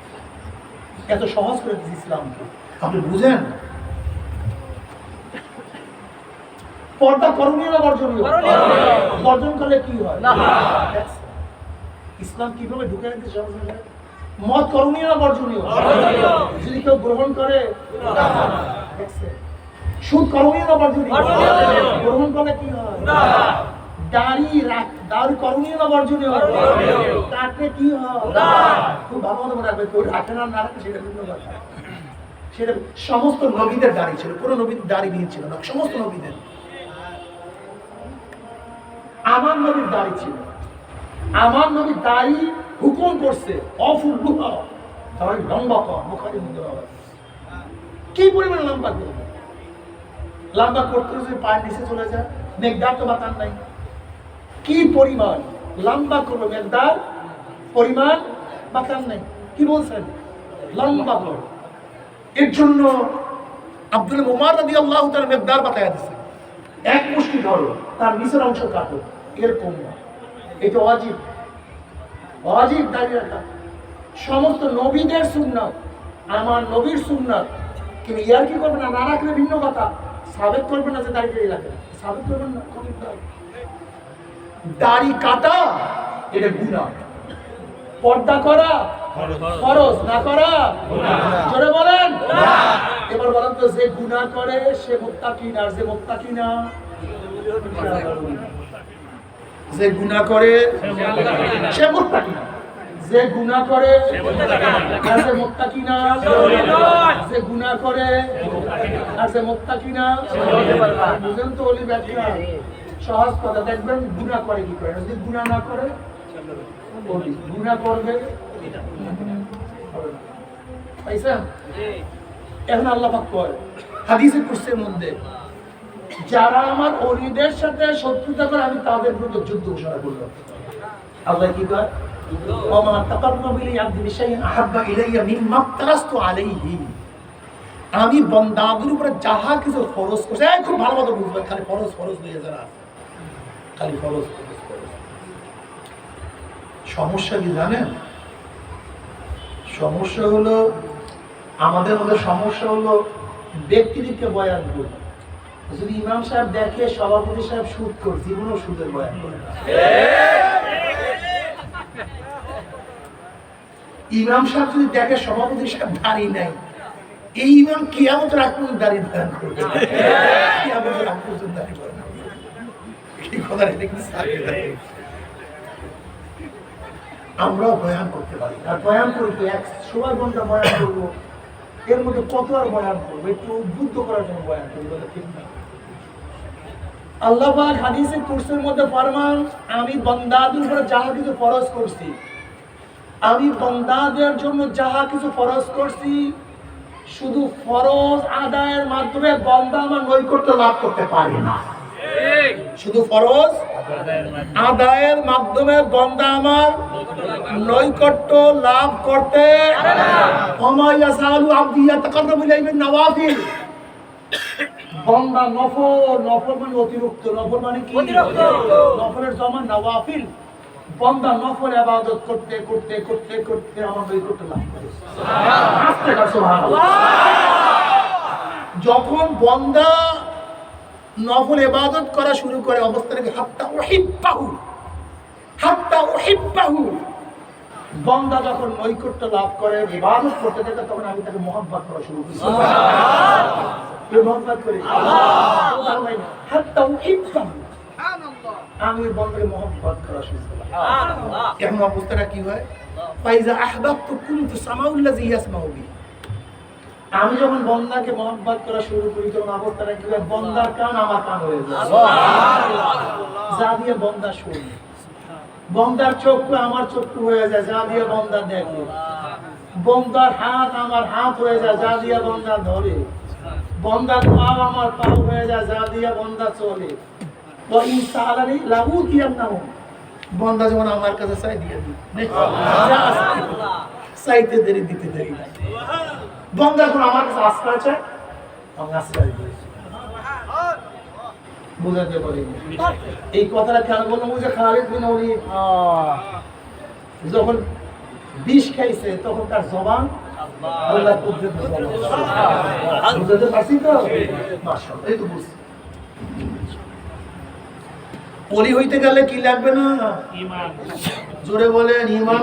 এত সহজ করে দিয়েছে ইসলামকে, আপনি বুঝেন? পর্দা করণীয় না বর্জনীয়? বর্জন করলে কি হয়? ইসলাম কিভাবে ঢুকে রাখতে সহজ হয়ে যায়? মত করণীয় না বর্জনীয়? যদি কেউ গ্রহণ করে সুদ করণীয় না বর্জনীয়? গ্রহণ করলে কি হয়? দাড়ি করণীয় না বর্জনীয়? কাটলে কি হয়? খুব ভালো মতো মনে রাখবে, কেউ রাখে না না রাখে সেটা ভিন্ন কথা। সেটা সমস্ত নবীদের দাড়ি ছিল, কোনো নবীর দাড়ি বিহীন ছিল না, সমস্ত নবীদের। আমার নবীর দাড়ি ছিল, আমার নবীর দাড়ি হুকুম করছে অফুল্লুহা, তাহলে লম্বা কর, বুখারী মধ্যে হবে। কি পরিমাণ লম্বা করবে? লম্বা করতে যদি পায়ের নিচে চলে যায়, মেঘদার তো বাতান নাই। কি পরিমাণ লম্বা করবে মেঘদার, পরিমাণ বাতান নাই। কি বলছেন? লম্বা করো। এর জন্য আব্দুল উমর রাদিয়াল্লাহু তাআলা মেঘদার বাতায়া দিয়েছে, এক মুষ্টি ধরো, তার নিচের অংশ কাটো, এরকম না। এটা ওয়াজিব, ওয়াজিব দাঁড়িয়ে রাখা। সমস্ত নবীদের সুন্নাত, আমার নবীর সুন্নাত। কিন্তু ইয়ার কি করবে না, না রাখলে ভিন্ন কথা। সাবেক করবে না যে দাঁড়িয়ে রাখে, সাবেক করবেন না। দাড়ি কাটা এটা গুনাহ, পর্দা করা ফরজ, না করা জোরে বলেন। এবার বলেন তো, যে গুনাহ করে সে মুত্তাকি না, আর যে মুত্তাকি না? যে গুনাহ করে সে মুত্তাকি না, যে গুনাহ করে আর যে মুত্তাকি না, যে গুনাহ করে আর যে মুত্তাকি না। বুঝেন তো? ওলি ব্যাখ্যা সহজ কথা। দেখবেন গুনাহ করে কি করে, যদি গুনাহ না করে গুনাহ করবে। এখন আল্লাহ পাক কয় হাদিসে কুরসির মধ্যে, যারা আমার ওলিদের সাথে শত্রুতা করে আমি তাদের বিরুদ্ধে যুদ্ধ ঘোষণা করলাম। আল্লাহ কি কয়? ওমা তাকাররাবা ইলাইয়া আবদি বিশাইইন আহাব্বা ইলাইয়া মিম্মা তারাস্তু আলাইহি। আমি বান্দাদের উপরে যাহা কিছু ফরজ করছি, খুব ভালো মতো বুঝবেন, খালি ফরজ ফরজ নিয়ে যারা খালি ফরজ ফরজ ফরজ। সমস্যা কি জানেন? সমস্যা হলো আমাদের মধ্যে, সমস্যা হলো ব্যক্তিকে বয়ান করে। যদি ইমাম সাহেব দেখে সভাপতি সাহেব সুদ করে, জীবনও সুদের বয়ান করে না। ইমাম সাহেব যদি দেখে সভাপতি সাহেব দাঁড়িয়ে নাই, এই ইমাম কিয়ামতের আগ পর্যন্ত দাঁড়িয়ে বয়ান করবে, কিয়ামতের আগ পর্যন্ত দাঁড়িয়ে বয়ান করবে। কি কথা দেখি আমরাও বয়ান করতে পারি, আর বয়ান করতে 100 ঘন্টা বয়ান করবো, এর মধ্যে কত আর বয়ান করবো? একটু উদ্বুদ্ধ করার জন্য বয়ান করবো, ঠিক না? আল্লাহ পাক হাদিসে কুরসির মধ্যে ফরমান, আমি বান্দাদের উপরে যাহা কিছু ফরজ করছি, আমি বান্দাদের জন্য যাহা কিছু ফরজ করছি, শুধু ফরজ আদায়ের মাধ্যমে বান্দা আমার নৈকট্য লাভ করতে পারে না। শুধু ফরজ আদায়ের মাধ্যমে বান্দা আমার নৈকট্য লাভ করতে ওমা ইয়াসালু আবদি ইয়াতাকাররাবু ইলাইহি বিন নওয়াফিল। বান্দা নফল, নফল মানে অতিরিক্ত, নফল মানে কি? নফলের জমা নওয়াফিল। বান্দা নফল ইবাদত করতে করতে করতে করতে আমার নৈকট্য লাভ করে। সুবহানাল্লাহ। যখন বান্দা নফল ইবাদত করা শুরু করে অবস্থানে হাত্তা উহিব্বাহু, বান্দা যখন নৈকট্য লাভ করে ইবাদত করতে থাকে, তখন আমি তাকে মহব্বত করা শুরু করি। সুবহানাল্লাহ। মহব্বত করি হাত্তা উহিব্বাহু, আমি বান্দাকে মহব্বত করা শুরু করি। সুবহানাল্লাহ। এখন অবস্থাটা কি হয়? ফাইজা আহবাবতু কুনতু সামাউল্লাযী ইয়াসমাউ বিহি। আমি যখন বান্দাকে মহব্বত করা শুরু করি, তখন অবস্থাটা কি হয়? বান্দার কান আমার কান হয়ে যায়, যা দিয়ে বান্দা শুনে। বান্দার চক্ষু আমার চক্ষু হয়ে যায়, যা দিয়ে বান্দা দেখে। বান্দার হাত আমার হাত হয়ে যায়, যা দিয়ে বান্দা ধরে। বান্দার পা আমার পা হয়ে যায়, যা দিয়ে বান্দা চলে। ওয়া ইন সাআলানি লাউতিয়ান্নাহু, বান্দা যেমন আমার কাছে চাই দিয়ে দিই, চাইতে দেরি দিতে দেরি না। বান্দা যখন আমার কাছে আশ্রয় চায়, আমি আশ্রয় দিই। বুঝাতে পারি এই কথাটা খেয়াল বললাম যে খালিদ বিন ওয়ালিদ যখন বিষ খাইছে তখন তার জবান আল্লাহ কুদরত বুঝাতে পারছি তো মাশাআল্লাহ এই তো বুঝছি ওলি হইতে গেলে কি লাগবে না ঈমান জোরে বলেন ঈমান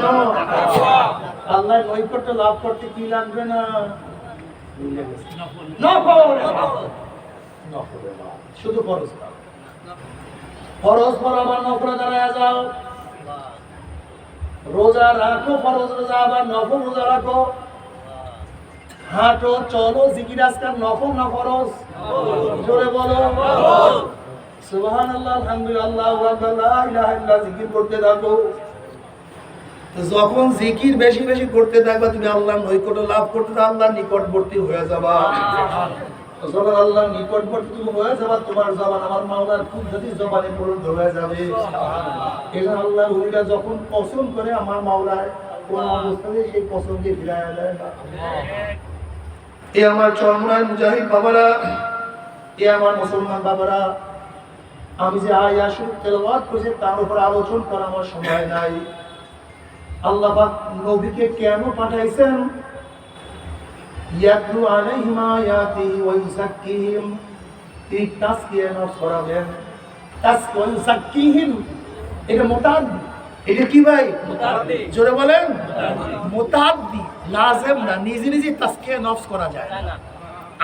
আল্লাহর নৈকট্য লাভ করতে কি লাগবে না নফল শুধু ফরজ ফরজ পর আবার নফলে দাঁড়ায় যাও রোজা রাখো ফরজ রোজা আবার নফল রোজা রাখো হাঁটো চলো জিকির আজকার নফল না ফরজ জোরে বলো সুবহানাল্লাহ আলহামদুলিল্লাহ আল্লাহু আকবার লা ইলাহা ইল্লাল্লাহ জিকির করতে থাকো যখন জিকির বেশি বেশি করতে থাকবা তুমি আল্লাহর নৈকট্য লাভ করতে আল্লাহর নিকটবর্তী হয়ে যাবা যখন আল্লাহর নিকটবর্তী তুমি হয়ে যাবা তোমার জবান আমার মাওলার কুদরতি জবানে পরিণত হয়ে যাবে এজন্য আল্লাহর ওলিরা যখন পছন্দ করে আমার মাওলার কোন অবস্থাতে সেই পছন্দকে ফিরায়া দেয় না এ আমার চরমনায় মুজাহিদ বাবারা এ আমার মুসলমান বাবারা আমি যে আয়াত শরীফ তেলাওয়াত করেছি তার উপর আলোচনা করার আমার সময় নাই আল্লাহ পাক নবীকে কেন পাঠাইছেন ইয়াতলু আলাইহিম আয়াতিহি ওয়া ইউযাক্কিহিম এই তাসকিয়া নফস করাবেন তাসকিয়া ইউযাক্কিহিম এটা মুতাআদ্দি এটা কি ভাই মুতাআদ্দি জোরে বলেন মুতাআদ্দি লাজিম না নিজে নিজে তাসকিয়া নফস করা যায় না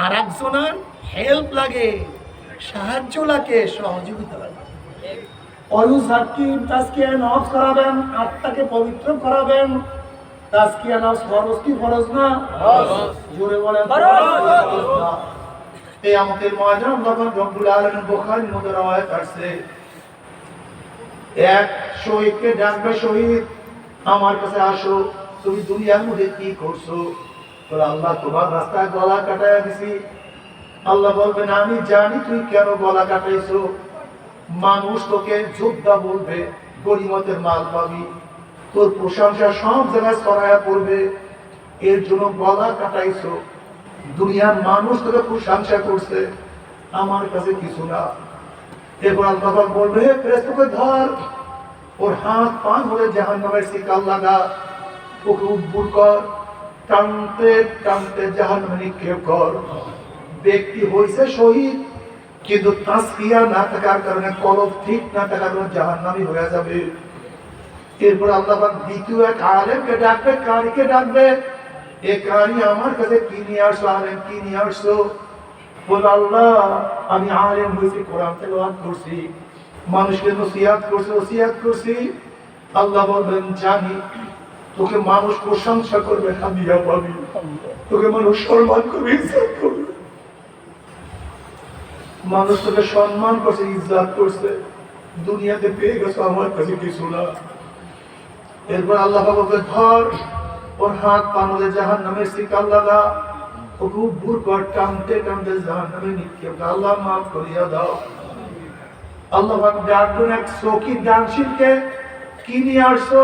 আরেকজনের হেল্প লাগে সাহায্য লাগে সহযোগিতা লাগে অয়ুযাক্কিহিম তাসকিয়া নফস করাবেন আত্মাকে পবিত্র করাবেন তাসকিয়া নফস ফরজ কি ফরজ না ফরজ জোরে বলেন ফরজ কিয়ামতের ময়দান যখন রব্বুল আলামিন বুখারীর মধ্যে রওয়ায়াত আছে এক শহীদকে ডাকবে শহীদ আমার কাছে আসো তুমি দুনিয়ার মধ্যে কি করছো বলে আল্লাহ তোমার রাস্তায় গলা কাটায় দিছি আল্লাহ বলবেন আমি জানি তুই কেন গলা কাটাইছো মানুষ তোকে যোদ্ধা বলবে গনিমতের মাল পাবি তোর প্রশংসা সব জায়গায় ছড়ায়া পড়বে এর জন্য গলা কাটাইছো দুনিয়ার মানুষ তোকে প্রশংসা করছে আমার কাছে কিছু না এরপর আল্লাহ বলবে হে ফেরেশতাকে ধর ওর হাত পা ধরে জাহান্নামের শিকল লাগা ওকে উদ্বুর কর টানতে টানতে জাহান্নামে নিক্ষেপ কর ব্যক্তি হইছে শহীদ কিন্তু তাসকিয়া না থাকার কারণে কলব ঠিক না থাকার কারণে জাহান্নামী হয়ে যাবে এরপর আল্লাহ পাক দ্বিতীয় এক আলেমকে ডাকবে কারিকে ডাকবে এ কারি আমার কাছে কি নিয়ে আসো আলেম কি নিয়ে আসছো বল আল্লাহ আমি আলেম হইছি কোরআন তেলাওয়াত করছি মানুষকে নসিহত করছি ওসিয়ত করছি আল্লাহ বলবেন জানি তোকে মানুষ প্রশংসা করবে হাদিয়া পাবি তোকে মানুষ সম্মান করবে ইজ্জত করবে মানুষ তোকে সম্মান করছে ইজ্জত করছে দুনিয়াতে পেয়ে গেছো আমার কাছে কিছু না এরপর আল্লাহ বলবে ধর ওর হাত পা মধ্যে জাহান্নামের শিকল লাগা ওকে উদ্বুর কর টানতে টানতে জাহান্নামে নিক্ষেপ কর আল্লাহ মাফ করিয়া দাও আল্লাহ পাক ডাকবেন এক সখী দানশীলকে কি নিয়ে আসছো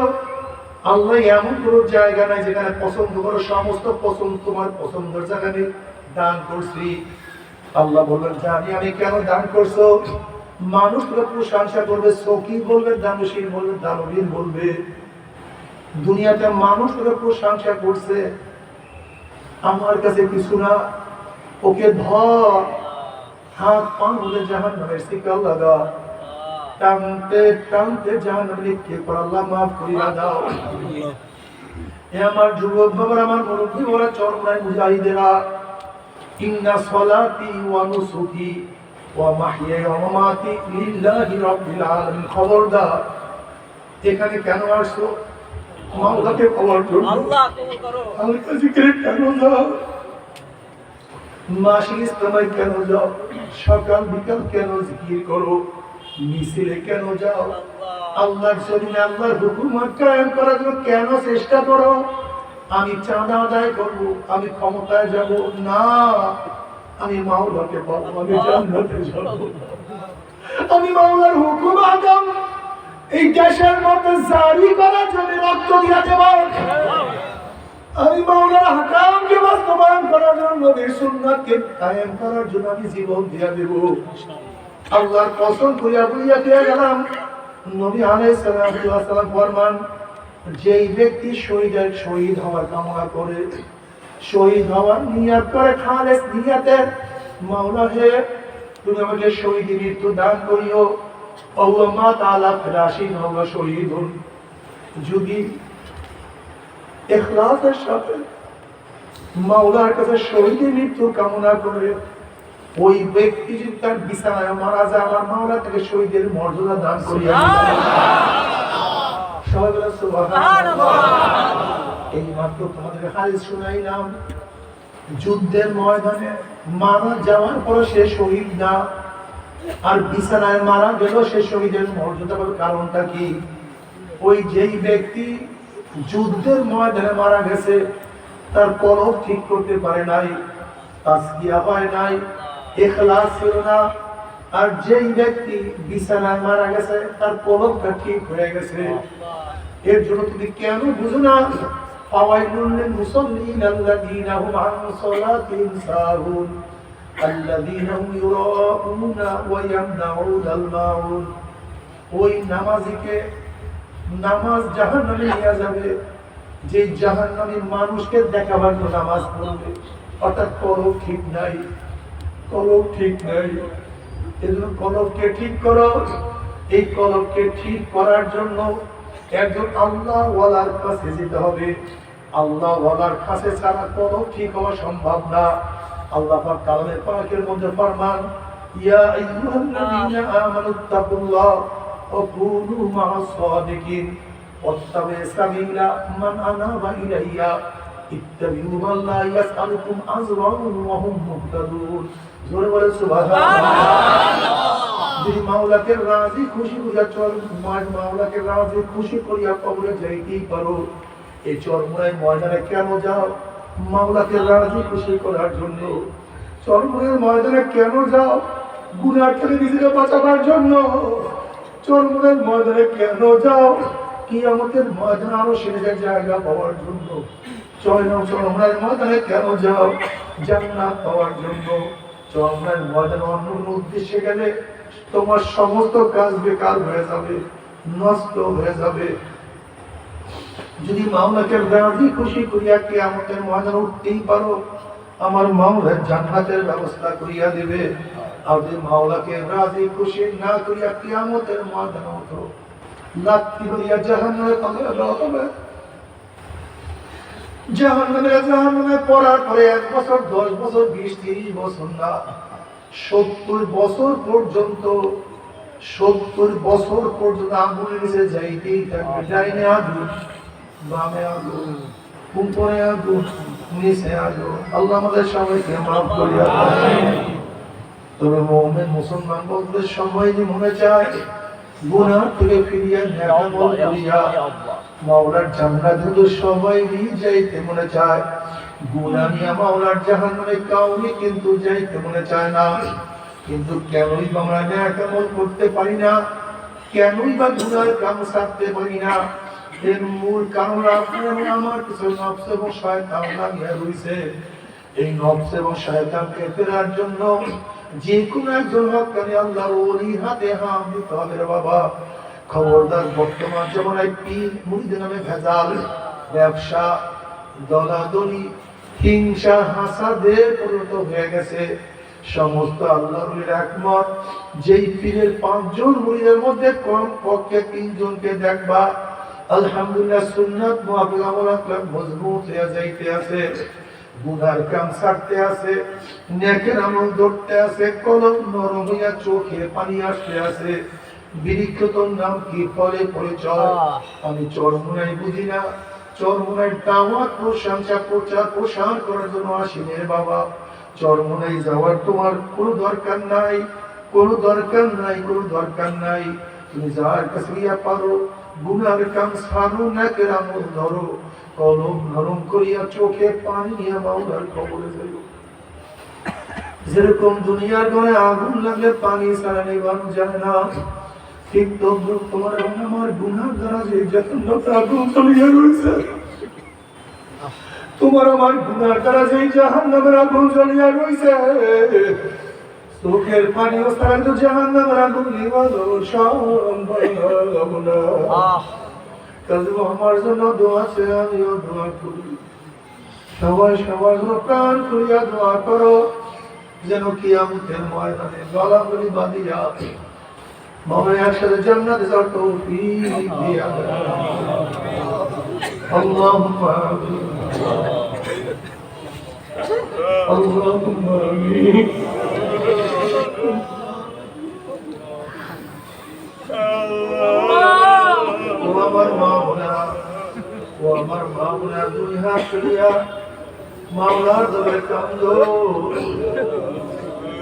আল্লাহ এমন কোনো জায়গা নাই যেখানে পছন্দ করো সমস্ত পছন্দ তোমার পছন্দের জায়গায় দান করছি আল্লাহ বলবেন জানি আমি কেন দান করছো মানুষ তোকে প্রশংসা করবে সখী বলবে দানশীল বলবে দানবীর বলবে দুনিয়াতে মানুষ তোকে প্রশংসা করছে আমার কাছে কিছু না ওকে ধর হাত পা ধরে জাহান্নামের শিকল লাগা টানতে টানতে জাহান্নামে নিক্ষেপ কর আল্লাহ মাফ করিয়া দাও এ আমার যুবক বাবার আমার মুরব্বী ওরা চরমনায় মুজাহিদেরা ইন্না সলাতি ওয়া নুসুকি ওয়া মাহইয়ায়া ওয়া মামাতি লিল্লাহি রাব্বিল আলামিন খবরদার এখানে কেন আসছো মাওলাকে কবর করো আল্লাহ কবর করো আল্লাহকে জিকির কেন যাও মাসিক ইসলামায় কেন যাও সকাল বিকাল কেন জিকির করো মিছিলে কেন যাও আল্লাহর জমিনে আল্লাহর হুকুমত কায়েম করার জন্য কেন চেষ্টা করো আমি চাঁদা আদায় করব আমি ক্ষমতায় যাব না আমি মাওলাকে পাবো আমি জান্নাতে যাব আমি মাওলার হুকুম আদম এই দেশের মধ্যে জারি করার জন্য রক্ত দিয়া দেব আমি মাওলার হুকুমকে বাস্তবায়ন করার জন্য নবীর সুন্নাতকে কায়েম করার জন্য আমি জীবন দিয়া দেব আল্লাহর কসম করিয়া বলিয়া দিয়ে গেলাম, নবী আলাইহিস সালাম ফরমান, যেই ব্যক্তি শহীদ হওয়ার কামনা করে, শহীদ হওয়ার নিয়ত করে, খালেস নিয়তে, মাওলা হে তুমি আমাকে শহীদ মৃত্যু দান করিও, আল্লাহ মা তাআলা ফিরাশিন হওয়া শহীদুন, যদি ইখলাসের সাথে মাওলার কাছে শহীদ মৃত্যু কামনা করে, ওই ব্যক্তি যদি তার বিছানায় মারা যায়, আমার মাওলা থেকে শহীদের মর্যাদা দান করিয়া সবাই বলে সুবহানাল্লাহ। এই মাত্র তোমাদের হাদিস শুনাইলাম, যুদ্ধের ময়দানে মারা যাওয়ার পর সে শহীদ না, আর বিছানায় মারা গেল সে শহীদের মর্যাদা পাবে। কারণটা কি? ওই যেই ব্যক্তি যুদ্ধের ময়দানে মারা গেছে, তার কলব ঠিক করতে পারে নাই, তাসকিয়া হয় নাই, ইখলাস ছিল না। আর যেই ব্যক্তি বিছানায় মারা গেছে, তার কলবটা ঠিক হয়ে গেছে। এর জন্য তুমি কেন বুঝো না? ফাওয়াইলুল লিল মুসাল্লিন আল্লাযীনা হুম আন সালাতিহিম সাহুন আল্লাযীনা হুম ইউরাউনা ওয়া ইয়ামনাউনাল মাউন। ওই নামাজীকে নামাজ জাহান্নামে নিয়ে যাবে, যে জাহান্নামী মানুষকে দেখাবার জন্য নামাজ পড়বে, অর্থাৎ কলব ঠিক নাই, কলব ঠিক নাই। এজন্য কলবকে ঠিক করো। এই কলবকে ঠিক করার জন্য একজন আল্লাহ ওয়ালার কাছে যেতে হবে। আল্লাহ ওয়ালার কাছে ছাড়া কলব ঠিক হওয়া সম্ভব না। আল্লাহ পাক কালামে পাকের মধ্যে ফরমান, ইয়া আইয়ুহাল্লাযীনা আমানুত্তাকুল্লাহ ওয়া কুনু মা'আস সাদিকিন ওয়াত্তাবি'উ সাবিলা মান আনাবা ইলাইয়া ইত্তাবি'উ মান লা ইয়াসআলুকুম আজরান ওয়া হুম মুহতাদুন। জোরে বলে সুবহানাল্লাহ। যদি মাওলাকে রাজি খুশি করিয়া চল, মাওলাকে রাজি খুশি করিয়া কবরে যাইতেই পারো। এই চরমোনাই ময়দানে কেন যাও? মাওলাকে রাজি খুশি করার জন্য। চরমোনাই ময়দানে কেন যাও? গুনাহ থেকে নিজেকে বাঁচাবার জন্য। চরমোনাই ময়দানে কেন যাও? কিয়ামতের ময়দানে আরো সেরা জায়গা পাওয়ার জন্য। চরমোনাই ময়দানে কেন যাও? জান্নাত পাওয়ার জন্য। চরমোনাই ময়দানে অন্য কোনো উদ্দেশ্যে গেলে তোমার সমস্ত কাজ বেকার হয়ে যাবে, নষ্ট হয়ে যাবে। যদি মাওলাকে রাজি খুশি করিয়া কিয়ামতের ময়দানে উঠতেই পারো, আমার মাওলা জান্নাতের ব্যবস্থা করিয়া দেবে। আর যদি মাওলাকে রাজি খুশি না করিয়া কিয়ামতের ময়দানে ওঠো, লাত্তি করিয়া জাহান্নামে পাঠানো হবে। জাহান্নামে পড়ার পরে 1 বছর, 10 বছর, 20, 30 বছর না, 70 বছর পর্যন্ত, 70 বছর পর্যন্ত আগুনের নিচে যাইতেই থাকবে। ডাইনে আগুন, বামে আগুন, উপরে আগুন, নিচে আগুন। আল্লাহ আমাদের সবাইকে মাফ করিয়া দেন। তবে মুমিন মুসলমান বলতে সবাই মনে চায় গুনাহ থেকে ফিরিয়া নেক আমল করিয়া মাওলার জান্নাতে সবাই যাইতে মনে চায়। গুনাহ নিয়ে মাওলার জাহান্নামে কাউকে কিন্তু যাইতে মনে চায় না। কিন্তু কেনই বা আমরা নেক আমল করতে পারি না? কেনই বা গুনাহের কাম ছাড়তে পারি না? এর মূল কারণ আপনার আমার কিছু নফস এবং শয়তান লাগিয়া রয়েছে। এই নফস এবং শয়তানকে ফেরার জন্য যে কোনো একজন হক্কানি আল্লাহর ওলির হাতে হাত দিতে হবে রে বাবা। খবরদার, বর্তমান জমানায় পীর মুরিদের নামে ভেজাল, ব্যবসা, দলাদলি, হিংসা, হাসাদে পরিণত হয়ে গেছে। সমস্ত আল্লাহর ওলির একমত, যেই পীরের 5 জন মুরিদের মধ্যে কম পক্ষে 3 জনকে দেখবা আলহামদুলিল্লাহ সুন্নাত মুআফিক আমল আকলাক মজবুত হয়ে যাইতে আছে, গুনার কাম ছাড়তে আছে, নেকের আমল ধরতে আছে, কলম নরম হইয়া চোখে পানি আসতে আছে। বিরিক্ষতর নাম কি? ফলে পরিচয়। আমি চরমোনাই বুঝি না। চরমোনাই দাওয়াত প্রশংসা প্রচার করার জন্য আসিনি রে বাবা। চরমোনাই যাওয়ার তোমার কোনো দরকার নাই, কোনো দরকার নাই, কোনো দরকার নাই। তুমি যার কাছে গিয়া পারো গুনার কাম ছাড়ো, নেকের আমল ধরো, কলম নরম করিয়া চোখে পানি নিয়ে মাওলার কবরে যাইও। যেরকম দুনিয়ার ঘরে আগুন লাগলে পানি ছাড়া নিবানো যায় না, ঠিক তদ্রুপ তোমার আমার গুনার দ্বারা যে জাহান্নামে আগুন জ্বলিয়া রয়েছে, তোমার আমার গুনার দ্বারা যে জাহান্নামের আগুন জ্বলিয়া রয়েছে। চোখের পানি ওস্তাদ জাহান্নামের আগুন নিভানো সম্ভব না। কাজে আমার জন্য দোয়া চাই, আমিও দোয়া করি। সবাই সবার জন্য প্রাণ খুলিয়া দোয়া করো, যেন কিয়ামতের ময়দানে গলাগলি বাঁধিয়া মামা একসাথে জান্নাতে যাওয়ার তৌফিক দিয়া দেন। আল্লাহুম্মা আমিন, আল্লাহুম্মা আমিন। ও আমার মা বোনেরা, ও আমার মা বোনেরা, দুই হাত তুলিয়া মাওলার দরবারে কান্দো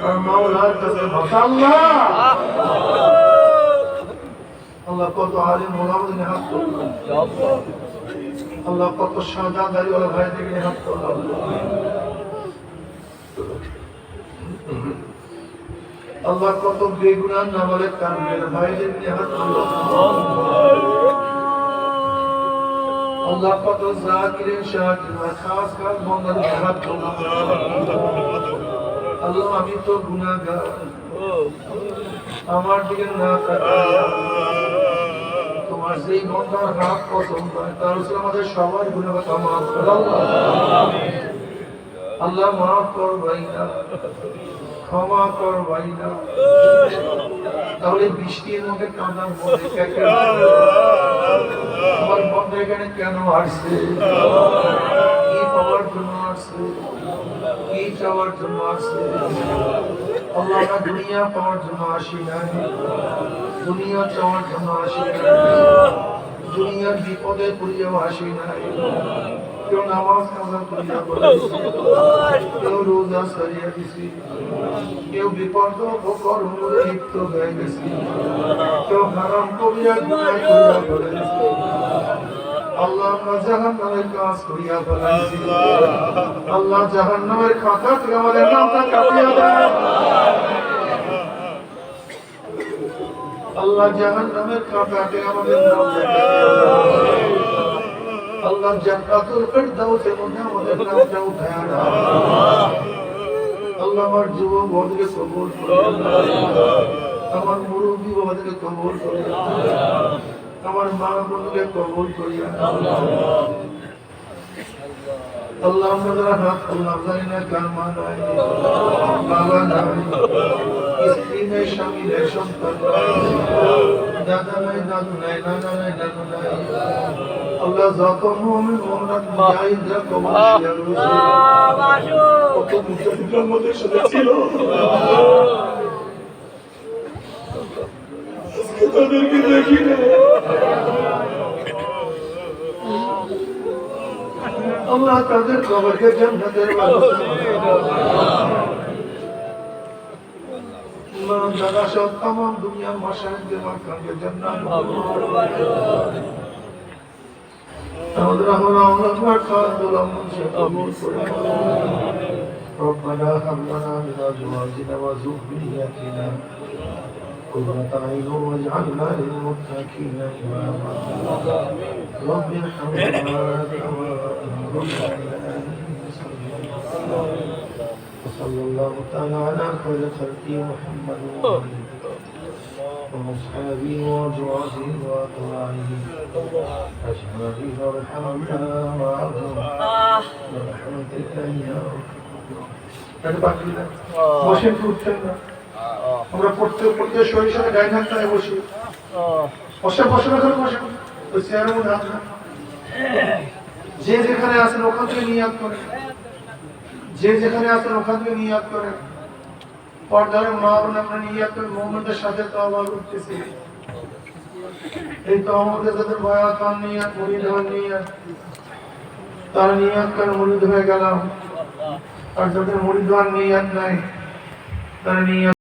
আর মাওলার কাছে আল্লাহ আল্লাহ কত আলিম ওলামাদের হাত তোলো, আল্লাহ কত সাদা দাড়িওয়ালা ভাইদের হাত তোলো, আল্লাহ কত বেগুনার নামালে কানবের ভাইদের হাত তোলো, আল্লাহ কত জাকিরের শাকির খাস খাস বন্দাদের হাত তোলো। আল্লাহ আমি তো গুনাহগার, আমার দিকে না তাকাইয়া তোমার যেই বন্দার হাত পছন্দ হয় তার উপর আমাদের সবার গুনাহ মাফ করো আল্লাহ, মাফ করবাই না, ক্ষমা করবাই না। তাহলে বৃষ্টির মধ্যে কাঁদার মধ্যে আমার বন্ধু এখানে কেন আসছে, কি পাওয়ার জন্য আসছে, কি চাওয়ার জন্য আসছে? আল্লাহ আমরা দুনিয়া পাওয়ার জন্য আসি নাই, দুনিয়া চাওয়ার জন্য আসি নাই, দুনিয়ার বিপদে পড়িয়াও আসি নাই। কেউ নামাজ কাজা করিয়া বলেছে, কেউ রোজা সারিয়া দিছি, কেউ বিপদ কর্মে লিপ্ত হয়ে গেছি, কেউ হারাম করিয়া গুনাহ করিয়া বলেছে। আল্লাহ আমরা জাহান্নামের কাজ করিয়া ফেলাইছি, আল্লাহ জাহান্নামের খাতা থেকে আমাদের নামটা কাটিয়া দেন। আল্লাহ জাহান্নামের খাতা থেকে আমাদের নামটা কাটিয়া দেন। আল্লাহ জান্নাতুল ফিরদাউসের মধ্যে আমাদের নামটা উঠায়া দাও। আল্লাহ আমার যুবক বন্ধুকে কবুল করুন, আমার মুরব্বী বাবাদেরকে কবুল করুন, আমার মা বোনকে কবুল করিয়া আল্লাহ আমরা যারা হাত তুললাম জানি না কার মা নাই, বাবা নাই, স্ত্রী নেই, স্বামী নেই, সন্তান নাই, দাদা নাই, দাদু নাই, নানা নাই, নানু নাই। আল্লাহ যত মুমিন মুমিনাত মুজাহিদরা কবর শিয়া রয়েছে, কত মুজাহিদরা আমাদের সাথে ছিল, তাদেরকে দেখি না। আল্লাহ তাদের কবরকে জান্নাতের ব্যবস্থা করুন। দাদা সব তামাম দুনিয়ার মাশায়েখদের মাকানকে জান্নাত আমাদের আমরা খাওয়া মুনশে কবুল করুন। ربنا هب لنا من ازواجنا وذرياتنا قرة أعين واجعلنا للمتقين إماما رب ارحمنا كما ربنا وصلى الله تعالى على خير خلقه محمد وأصحابه وأزواجه وأتباعه أجمعين وارحمنا معهم برحمتك يا বসেন কি উঠছেন না? আমরা পড়তে পড়তে শরীর সাথে গায়ে হাত টানে বসি, বসে বসে না করে বসে ওই চেয়ারের মধ্যে হাত না। যে যেখানে আছেন ওখান থেকে নিয়াত করেন, যে যেখানে আছেন ওখান থেকে নিয়াত করেন। পর্দার মা বোন আমরা নিয়াত করেন, মুমিনদের সাথে তওবা করতেছি। এই তওবাতে যাদের বয়াত হন নিয়াত, মুরিদ হন নিয়াত, তারা নিয়াত করেন মুরিদ হয়ে গেলাম। আর যাদের মুরিদ হওয়ার নিয়াত নাই তারা নিয়াত